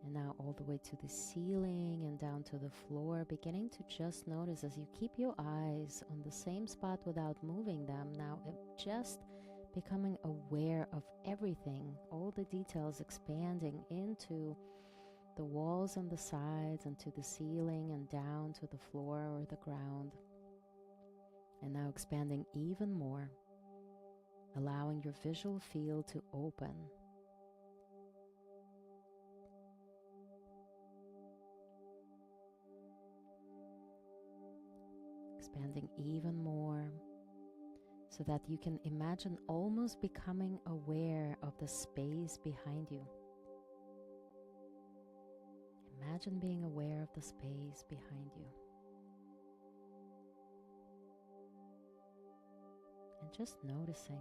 And now all the way to the ceiling and down to the floor, beginning to just notice as you keep your eyes on the same spot without moving them. Now just becoming aware of everything, all the details expanding into the walls and the sides and to the ceiling and down to the floor or the ground. And now expanding even more, allowing your visual field to open. Expanding even more so that you can imagine almost becoming aware of the space behind you. Imagine being aware of the space behind you. And just noticing.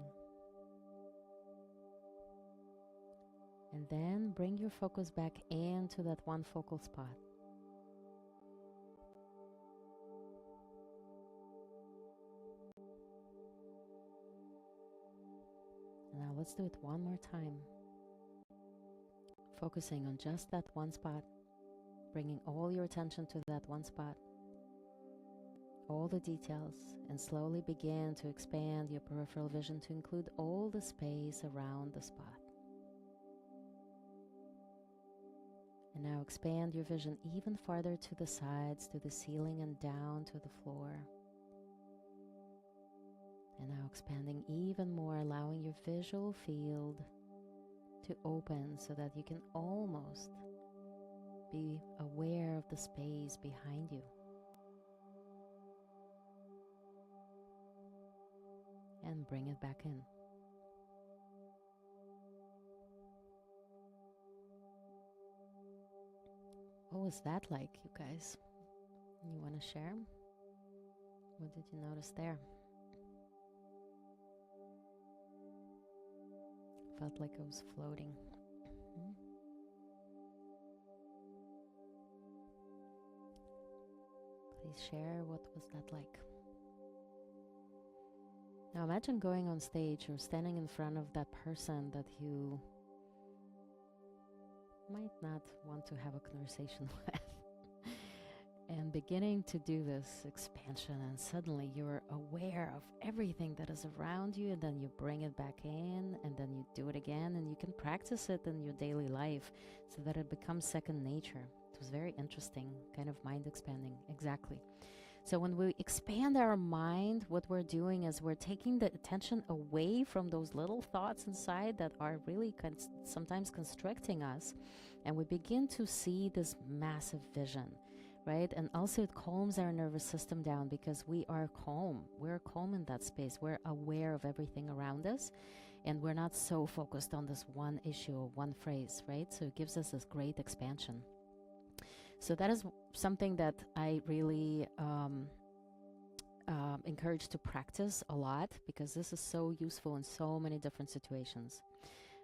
And then bring your focus back into that one focal spot. Now let's do it one more time. Focusing on just that one spot, bringing all your attention to that one spot, all the details, and slowly begin to expand your peripheral vision to include all the space around the spot. And now expand your vision even farther to the sides, to the ceiling, and down to the floor. And now expanding even more, allowing your visual field to open so that you can almost be aware of the space behind you. And bring it back in. What was that like, you guys? You want to share? What did you notice there? Felt like I was floating. Mhm. Please share, what was that like? Now imagine going on stage or standing in front of that person that you might not want to have a conversation with, and beginning to do this expansion, and suddenly you're aware of everything that is around you, and then you bring it back in, and then you do it again, and you can practice it in your daily life so that it becomes second nature. It was very interesting, kind of mind expanding. Exactly. So when we expand our mind, what we're doing is we're taking the attention away from those little thoughts inside that are really sometimes constricting us, and we begin to see this massive vision, right? And also it calms our nervous system down because we are calm. We're calm in that space. We're aware of everything around us, and we're not so focused on this one issue or one phrase, right? So it gives us this great expansion. So that is something that I really encourage to practice a lot, because this is so useful in so many different situations.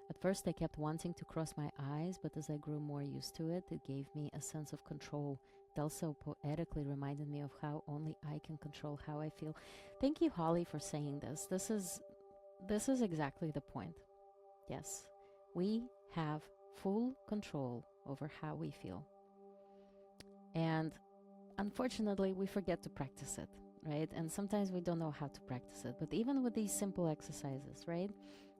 At first, I kept wanting to cross my eyes, but as I grew more used to it, it gave me a sense of control. It also poetically reminded me of how only I can control how I feel. Thank you, Holly, for saying this. This is exactly the point. Yes, we have full control over how we feel. And unfortunately, we forget to practice it, right? And sometimes we don't know how to practice it. But even with these simple exercises, right?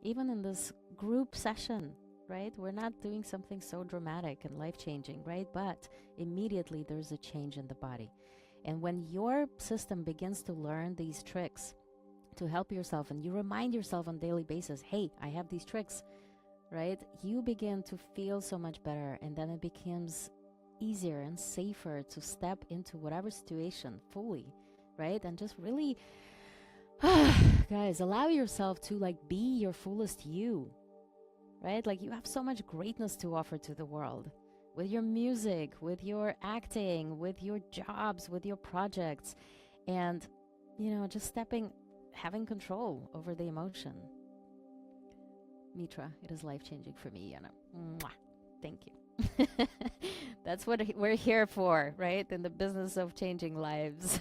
Even in this group session, right? We're not doing something so dramatic and life-changing, right? But immediately there's a change in the body. And when your system begins to learn these tricks to help yourself, and you remind yourself on a daily basis, hey, I have these tricks, right? You begin to feel so much better, and then it becomes easier and safer to step into whatever situation fully, right? And just really guys, allow yourself to like be your fullest you, right? Like you have so much greatness to offer to the world with your music, with your acting, with your jobs, with your projects, and just having control over the emotion. Mitra, it is life-changing for me, Yana. Mwah. Thank you. That's what we're here for, right? In the business of changing lives.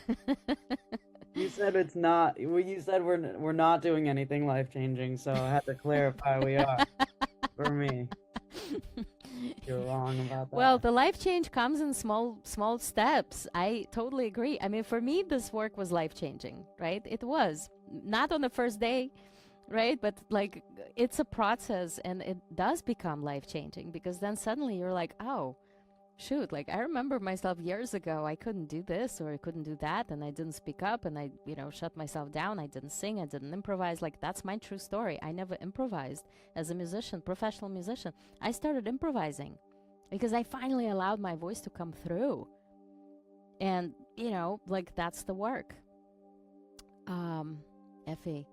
You said it's not. Well, you said we're not doing anything life-changing, so I had to clarify we are. For me, you're wrong about that. Well, the life change comes in small steps. I totally agree. I mean, for me, this work was life-changing, right? It was not on the first day, right? But like, it's a process, and it does become life-changing, because then suddenly you're like, oh, shoot, like I remember myself years ago, I couldn't do this or I couldn't do that, and I didn't speak up, and I, shut myself down. I didn't sing, I didn't improvise. Like, that's my true story. I never improvised as a musician, professional musician. I started improvising because I finally allowed my voice to come through. And, like, that's the work. Effie,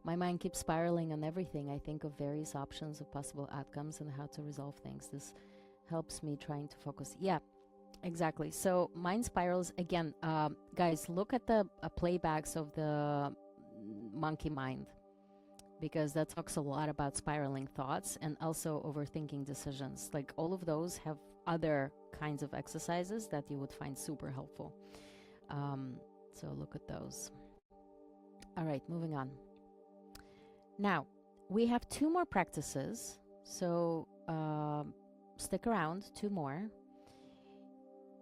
my mind keeps spiraling on everything. I think of various options of possible outcomes and how to resolve things. This helps me trying to focus. Yeah, exactly. So mind spirals again. Guys, look at the playbacks of the monkey mind, because that talks a lot about spiraling thoughts and also overthinking decisions. Like, all of those have other kinds of exercises that you would find super helpful. So look at those. All right, moving on. Now, we have 2 more practices. So stick around, 2 more.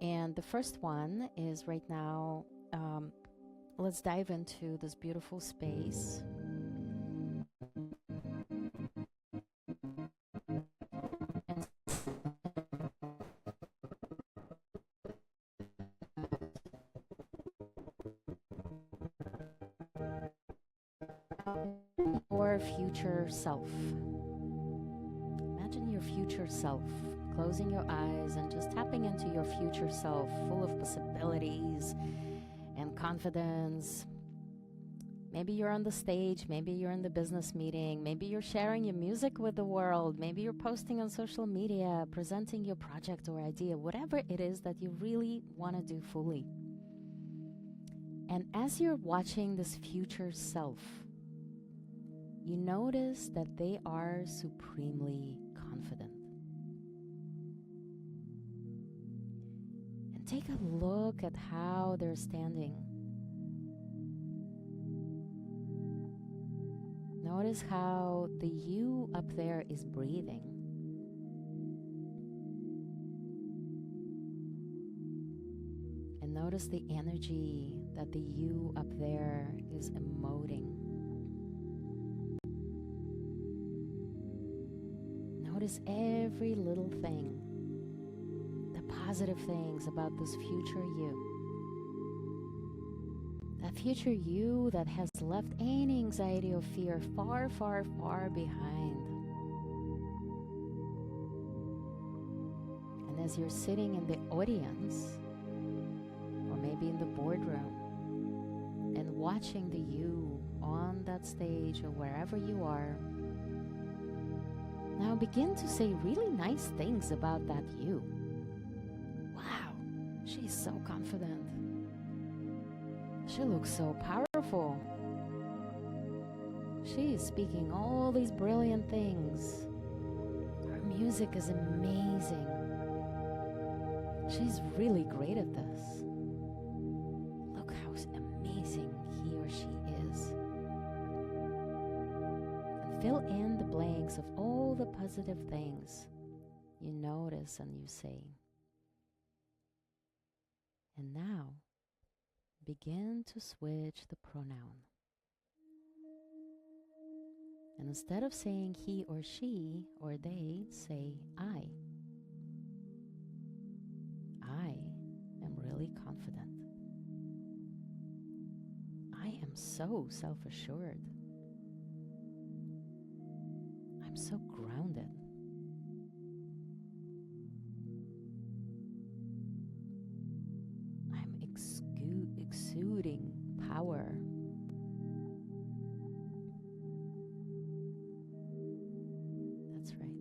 And the first one is right now, let's dive into this beautiful space. Your future self. Imagine your future self, closing your eyes and just tapping into your future self, full of possibilities and confidence. Maybe you're on the stage, maybe you're in the business meeting, maybe you're sharing your music with the world, maybe you're posting on social media, presenting your project or idea, whatever it is that you really want to do fully. And as you're watching this future self, you notice that they are supremely confident. And take a look at how they're standing. Notice how the you up there is breathing. And notice the energy that the you up there is emoting. Notice every little thing, the positive things about this future you. That future you that has left any anxiety or fear far, far, far behind. And as you're sitting in the audience, or maybe in the boardroom, and watching the you on that stage or wherever you are, now begin to say really nice things about that you. Wow, she's so confident. She looks so powerful. She is speaking all these brilliant things. Her music is amazing. She's really great at this. Look how amazing he or she is. And fill in the blanks of all the positive things you notice and you say. And now, begin to switch the pronoun. And instead of saying he or she or they, say I. I am really confident. I am so self-assured. I'm so grounded. I'm exuding power. That's right.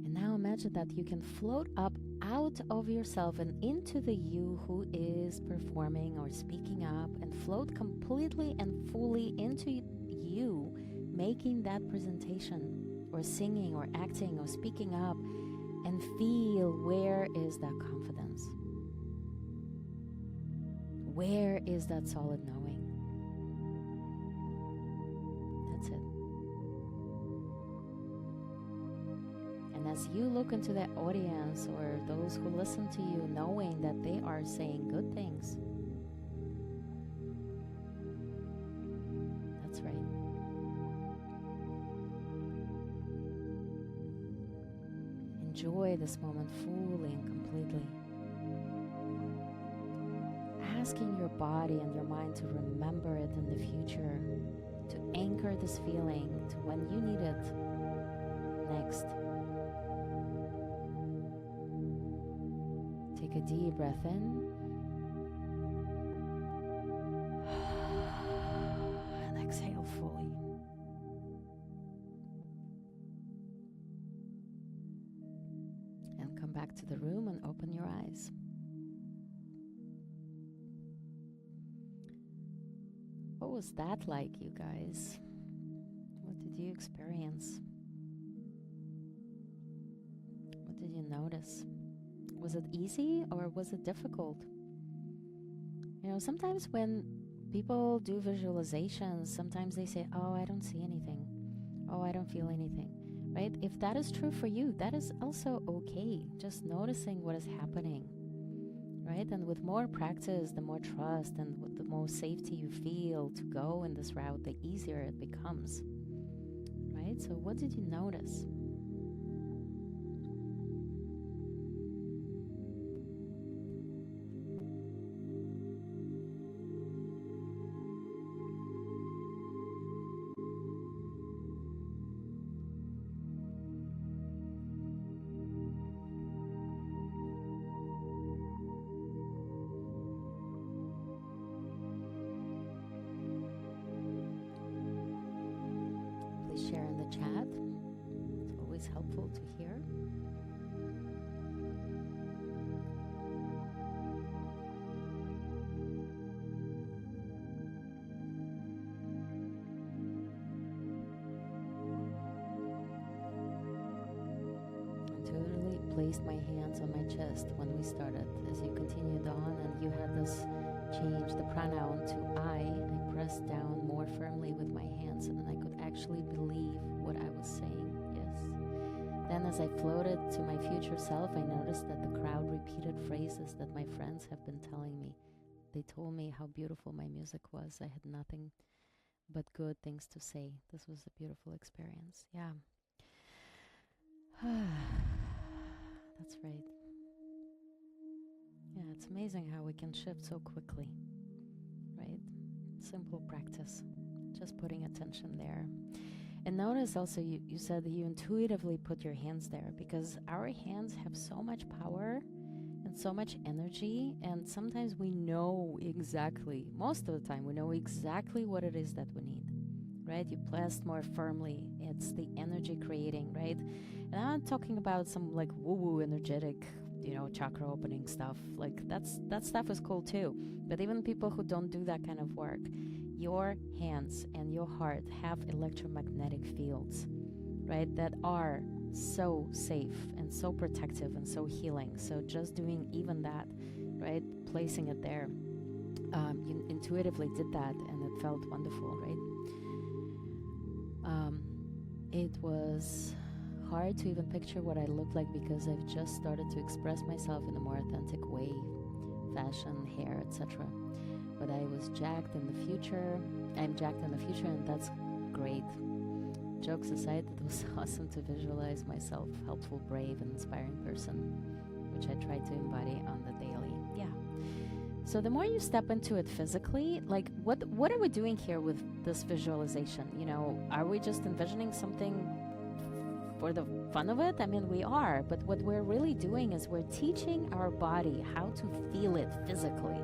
And now imagine that you can float up out of yourself and into the you who is performing or speaking up, and float completely and fully into you making that presentation or singing or acting or speaking up, and feel where is that confidence? Where is that solid knowing? That's it. And as you look into that audience or those who listen to you, knowing that they are saying good things. That's right. Enjoy this moment fully and completely. Asking your body and your mind to remember it in the future, to anchor this feeling to when you need it next. Take a deep breath in and exhale fully. And come back to the room and open your eyes. What was that like, you guys? What did you experience? What did you notice? Was it easy or was it difficult? You know, sometimes when people do visualizations, sometimes they say, oh, I don't see anything. Oh, I don't feel anything, right? If that is true for you, that is also okay. Just noticing what is happening, right? And with more practice, the more trust and with the more safety you feel to go in this route, the easier it becomes, right? So what did you notice? Share in the chat. It's always helpful to hear. placed my hands on my chest when we started. As you continued on and you had this change the pronoun to I pressed down more firmly with my hands and I could actually believe what I was saying. Yes. Then as I floated to my future self, I noticed that the crowd repeated phrases that my friends have been telling me. They told me how beautiful my music was. I had nothing but good things to say. This was a beautiful experience. Yeah. That's right. Yeah, it's amazing how we can shift so quickly, right? Simple practice, just putting attention there. And notice also you said that you intuitively put your hands there because our hands have so much power and so much energy, and sometimes we know exactly, most of the time we know exactly what it is that we need, right? You pressed more firmly. It's the energy creating, right? And I'm not talking about some like woo-woo energetic, chakra opening stuff. Like that stuff is cool too. But even people who don't do that kind of work, your hands and your heart have electromagnetic fields, right? That are so safe and so protective and so healing. So just doing even that, right? Placing it there. You intuitively did that and it felt wonderful, right? It was hard to even picture what I looked like because I've just started to express myself in a more authentic way, fashion, hair, etc. But I was jacked in the future. I'm jacked in the future, and that's great. Jokes aside, it was awesome to visualize myself helpful, brave, and inspiring person, which I try to embody on the daily. Yeah. So the more you step into it physically, like what are we doing here with this visualization? Are we just envisioning something for the fun of it? I mean, we are, but what we're really doing is we're teaching our body how to feel it physically,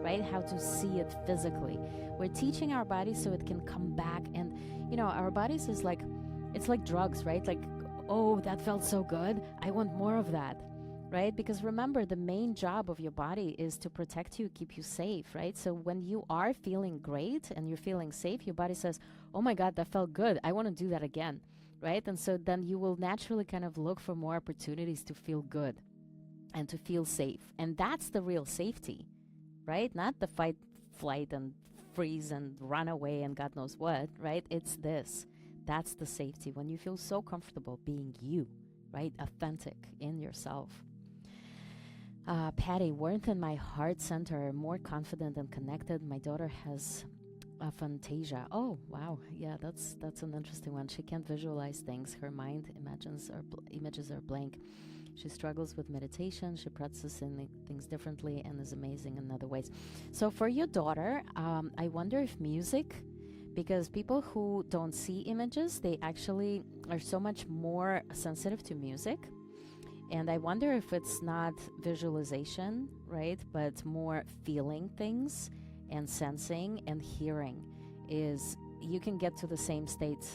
right? How to see it physically. We're teaching our body so it can come back. And, our bodies is like, it's like drugs, right? Like, oh, that felt so good. I want more of that, right? Because remember, the main job of your body is to protect you, keep you safe, right? So when you are feeling great and you're feeling safe, your body says, oh my God, that felt good. I want to do that again, right? And so then you will naturally kind of look for more opportunities to feel good and to feel safe. And that's the real safety, right? Not the fight, flight, and freeze and run away and God knows what, right? It's this. That's the safety. When you feel so comfortable being you, right? Authentic in yourself. Patty, warmth in my heart center, more confident and connected. My daughter has aphantasia. Oh, wow. Yeah, that's an interesting one. She can't visualize things. Her mind images are blank. She struggles with meditation. She practices things differently and is amazing in other ways. So for your daughter, I wonder if music, because people who don't see images, they actually are so much more sensitive to music. And I wonder if it's not visualization, right, but more feeling things and sensing and hearing. Is you can get to the same state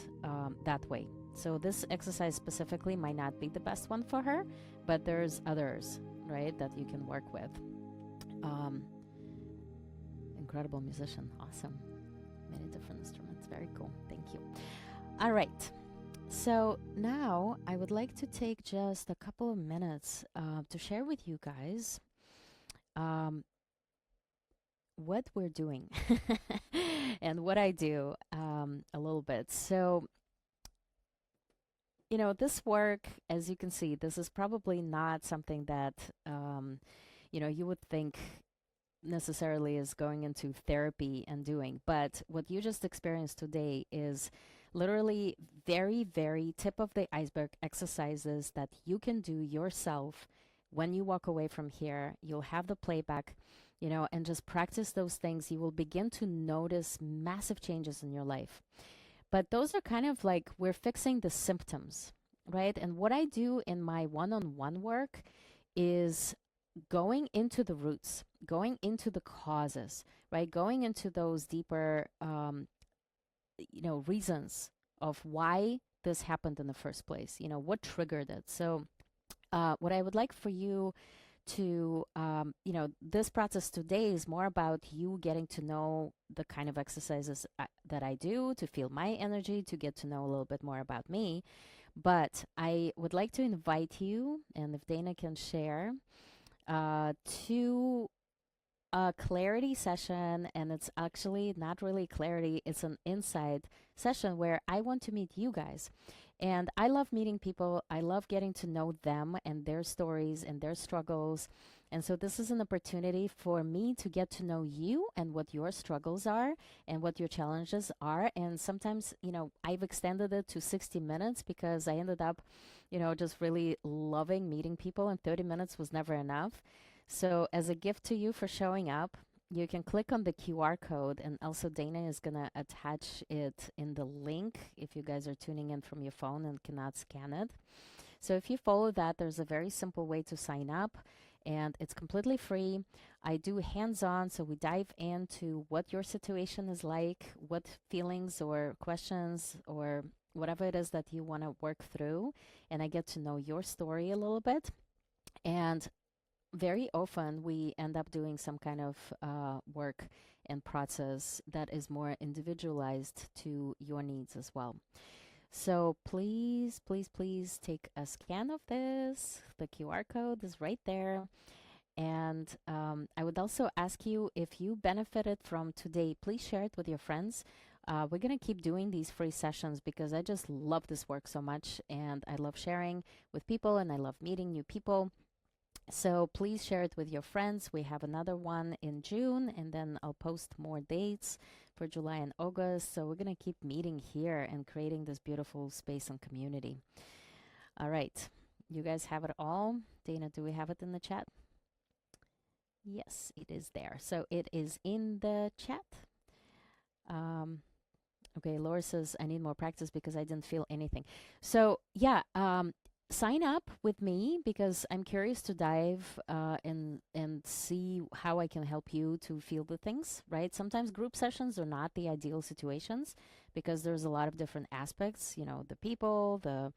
that way. So this exercise specifically might not be the best one for her, but there's others, right, that you can work with. Incredible musician. Awesome. Many different instruments. Very cool. Thank you. All right. So now I would like to take just a couple of minutes to share with you guys what we're doing and what I do a little bit. So, this work, as you can see, this is probably not something that, you would think necessarily is going into therapy and doing. But what you just experienced today is literally very, very tip of the iceberg exercises that you can do yourself when you walk away from here. You'll have the playback, and just practice those things. You will begin to notice massive changes in your life. But those are kind of like we're fixing the symptoms, right? And what I do in my one-on-one work is going into the roots, going into the causes, right? Going into those deeper, reasons of why this happened in the first place. What triggered it. So what I would like for you to, this process today is more about you getting to know the kind of exercises that I do, to feel my energy, to get to know a little bit more about me. But I would like to invite you, and if Dana can share, to a clarity session. And it's actually not really clarity, it's an insight session where I want to meet you guys. And I love meeting people. I love getting to know them and their stories and their struggles. And so this is an opportunity for me to get to know you and what your struggles are and what your challenges are. And sometimes, I've extended it to 60 minutes because I ended up, just really loving meeting people, and 30 minutes was never enough. So, as a gift to you for showing up, you can click on the QR code, and also Dana is going to attach it in the link if you guys are tuning in from your phone and cannot scan it. So, if you follow that, there's a very simple way to sign up, and it's completely free. I do hands on, so we dive into what your situation is like, what feelings or questions or whatever it is that you want to work through, and I get to know your story a little bit. And very often we end up doing some kind of work and process that is more individualized to your needs as well. So please, please, please take a scan of this. The QR code is right there. And I would also ask you, if you benefited from today, please share it with your friends. We're going to keep doing these free sessions because I just love this work so much, and I love sharing with people, and I love meeting new people. So please share it with your friends. We have another one in June, and then I'll post more dates for July and August. So we're going to keep meeting here and creating this beautiful space and community. All right. You guys have it all. Dana, do we have it in the chat? Yes, it is there. So it is in the chat. Okay, Laura says, I need more practice because I didn't feel anything. So, yeah, sign up with me because I'm curious to dive and see how I can help you to feel the things, right? Sometimes group sessions are not the ideal situations because there's a lot of different aspects, the people, the,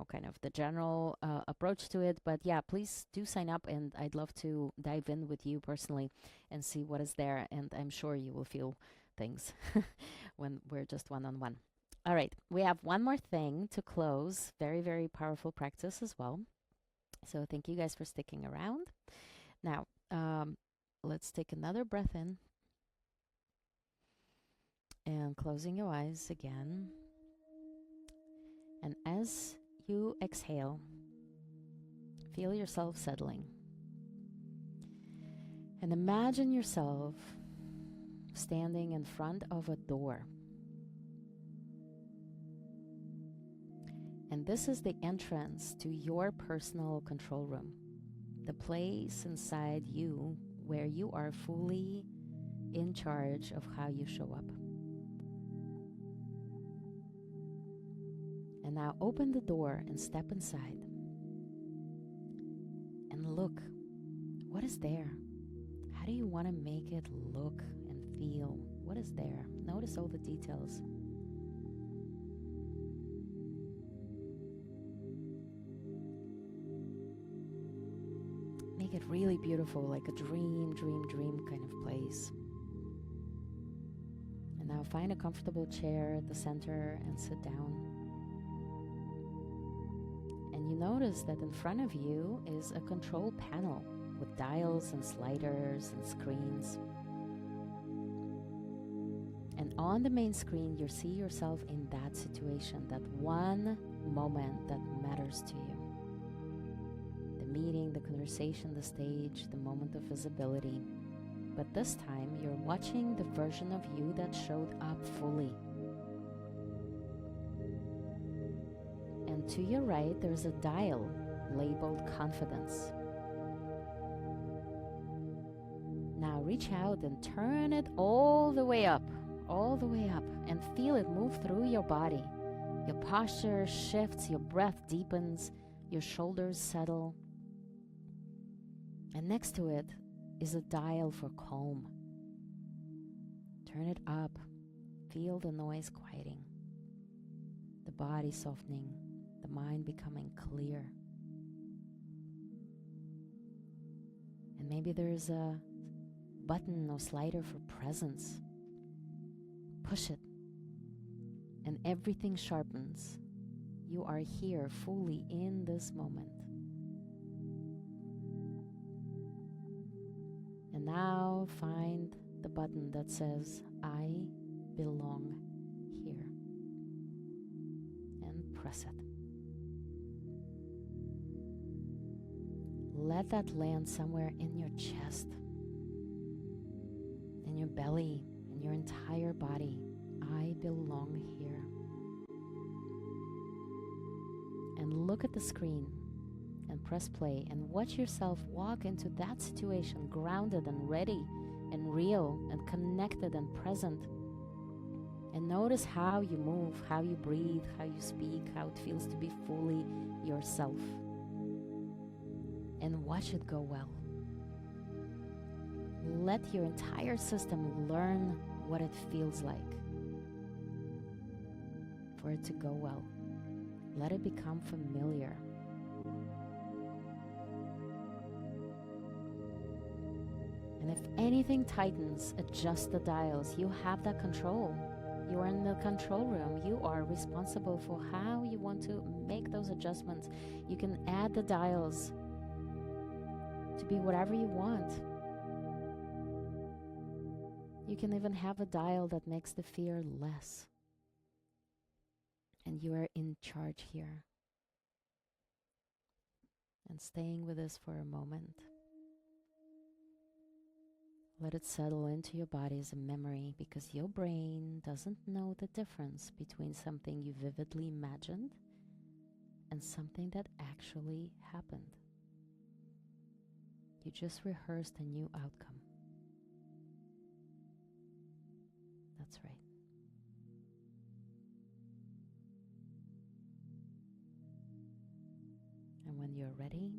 kind of the general approach to it. But yeah, please do sign up, and I'd love to dive in with you personally and see what is there. And I'm sure you will feel things when we're just one-on-one. All right, we have one more thing to close. Very, very powerful practice as well. So thank you guys for sticking around. Now, let's take another breath in and closing your eyes again. And as you exhale, feel yourself settling. And imagine yourself standing in front of a door. And this is the entrance to your personal control room, the place inside you where you are fully in charge of how you show up. And now open the door and step inside. And look, what is there? How do you want to make it look and feel? What is there? Notice all the details. Make it really beautiful, like a dream kind of place. And now find a comfortable chair at the center and sit down. And you notice that in front of you is a control panel with dials and sliders and screens. And on the main screen, you see yourself in that situation, that one moment that matters to you. The meeting, the conversation, the stage, the moment of visibility. But this time, you're watching the version of you that showed up fully. And to your right, there's a dial labeled confidence. Now reach out and turn it all the way up, and feel it move through your body. Your posture shifts, your breath deepens, your shoulders settle. And next to it is a dial for calm. Turn it up, feel the noise quieting, the body softening, the mind becoming clear. And maybe there's a button or slider for presence. Push it, and everything sharpens. You are here fully in this moment. And now find the button that says, I belong here. And press it. Let that land somewhere in your chest, in your belly, in your entire body. I belong here. And look at the screen and press play and watch yourself walk into that situation grounded and ready and real and connected and present. And notice how you move, how you breathe, how you speak, how it feels to be fully yourself. And watch it go well. Let your entire system learn what it feels like for it to go well. Let it become familiar. And if anything tightens, adjust the dials. You have that control. You are in the control room. You are responsible for how you want to make those adjustments. You can add the dials to be whatever you want. You can even have a dial that makes the fear less. And you are in charge here. And staying with this for a moment. Let it settle into your body as a memory, because your brain doesn't know the difference between something you vividly imagined and something that actually happened. You just rehearsed a new outcome. That's right. And when you're ready,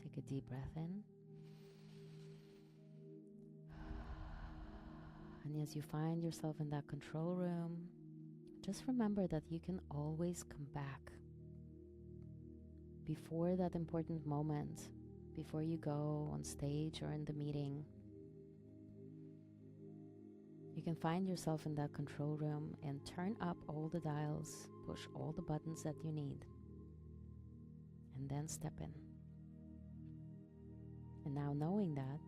take a deep breath in. And as you find yourself in that control room, just remember that you can always come back. Before that important moment, before you go on stage or in the meeting, you can find yourself in that control room and turn up all the dials, push all the buttons that you need, and then step in. And now knowing that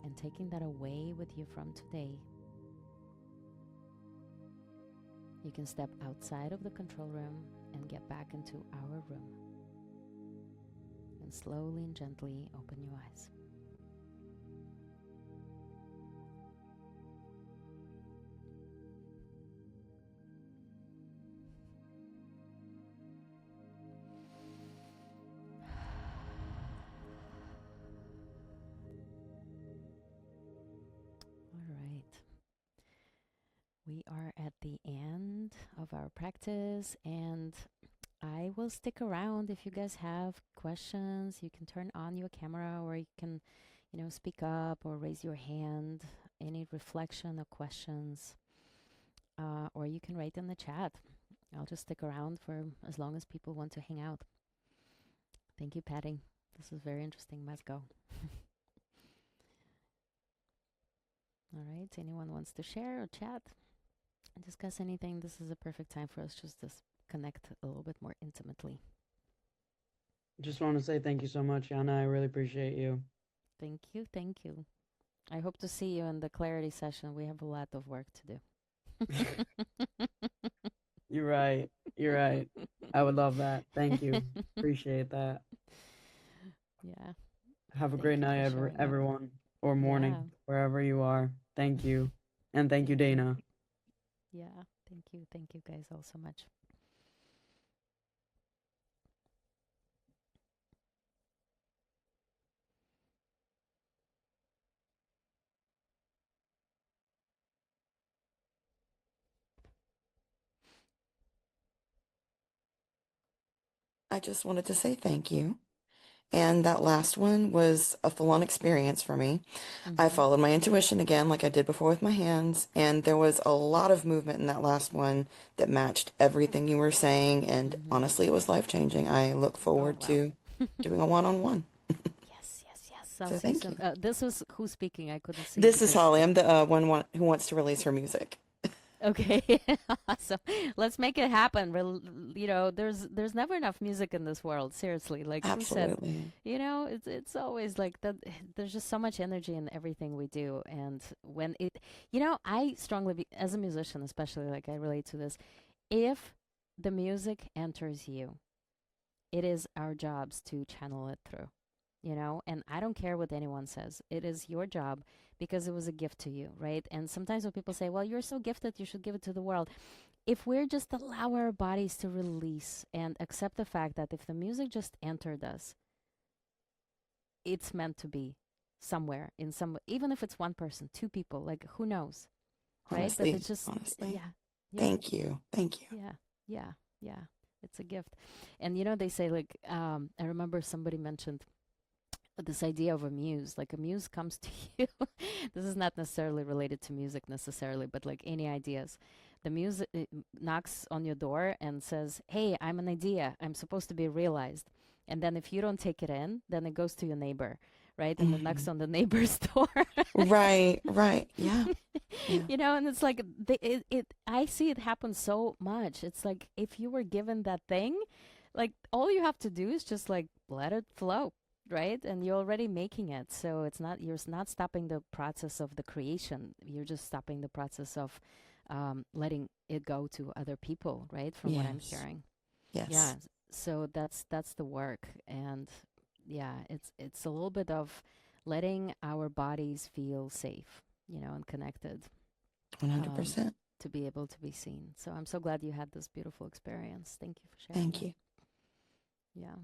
and taking that away with you from today, you can step outside of the control room and get back into our room. And slowly and gently open your eyes. All right. We are at the end of our practice, and I will stick around. If you guys have questions, you can turn on your camera, or you can, speak up or raise your hand. Any reflection or questions, or you can write in the chat. I'll just stick around for as long as people want to hang out. Thank you, Patty. This is very interesting. Let's go. All right. Anyone wants to share or chat and discuss anything? This is a perfect time for us just to connect a little bit more intimately. Just want to say thank you so much, Yana. I really appreciate you. Thank you. Thank you. I hope to see you in the clarity session. We have a lot of work to do. You're right. You're right. I would love that. Thank you. Appreciate that. Yeah. Have a great night, everyone, or morning, wherever you are. Thank you. And thank you, Dana. Yeah. Thank you. Thank you guys all so much. I just wanted to say thank you. And that last one was a full-on experience for me. I followed my intuition again, like I did before with my hands, and there was a lot of movement in that last one that matched everything you were saying, and honestly, it was life-changing. I look forward to doing a one-on-one. Yes. So thank you. This was who's speaking? I couldn't see. This is Holly. I'm the one who wants to release her music. Okay. Awesome. Let's make it happen. There's never enough music in this world. Seriously, like we said, Absolutely. it's always like that. There's just so much energy in everything we do, and when I strongly, as a musician, especially, like I relate to this. If the music enters you, it is our jobs to channel it through. And I don't care what anyone says. It is your job because it was a gift to you, right? And sometimes when people say, well, you're so gifted, you should give it to the world. If we're just allow our bodies to release and accept the fact that if the music just entered us, it's meant to be somewhere in some, even if it's one person, two people, like who knows, right? But it's just, Honestly. yeah, Thank you. Thank you. yeah, yeah, yeah. It's a gift. And they say, like, I remember somebody mentioned this idea of a muse. Like a muse comes to you. This is not necessarily related to music necessarily, but like any ideas. The muse knocks on your door and says, hey, I'm an idea. I'm supposed to be realized. And then if you don't take it in, then it goes to your neighbor, right? And it knocks Hmm. on the neighbor's door. Right, right. Yeah. Yeah. And it's like I see it happen so much. It's like if you were given that thing, like all you have to do is just like let it flow, right? And you're already making it. So you're not stopping the process of the creation. You're just stopping the process of letting it go to other people, right? From what I'm Yes. hearing. Yeah. Yes. So that's the work. And yeah, it's a little bit of letting our bodies feel safe, and connected, um, 100%. to be able to be seen. So I'm so glad you had this beautiful experience. Thank you for sharing Thank that. you. Yeah.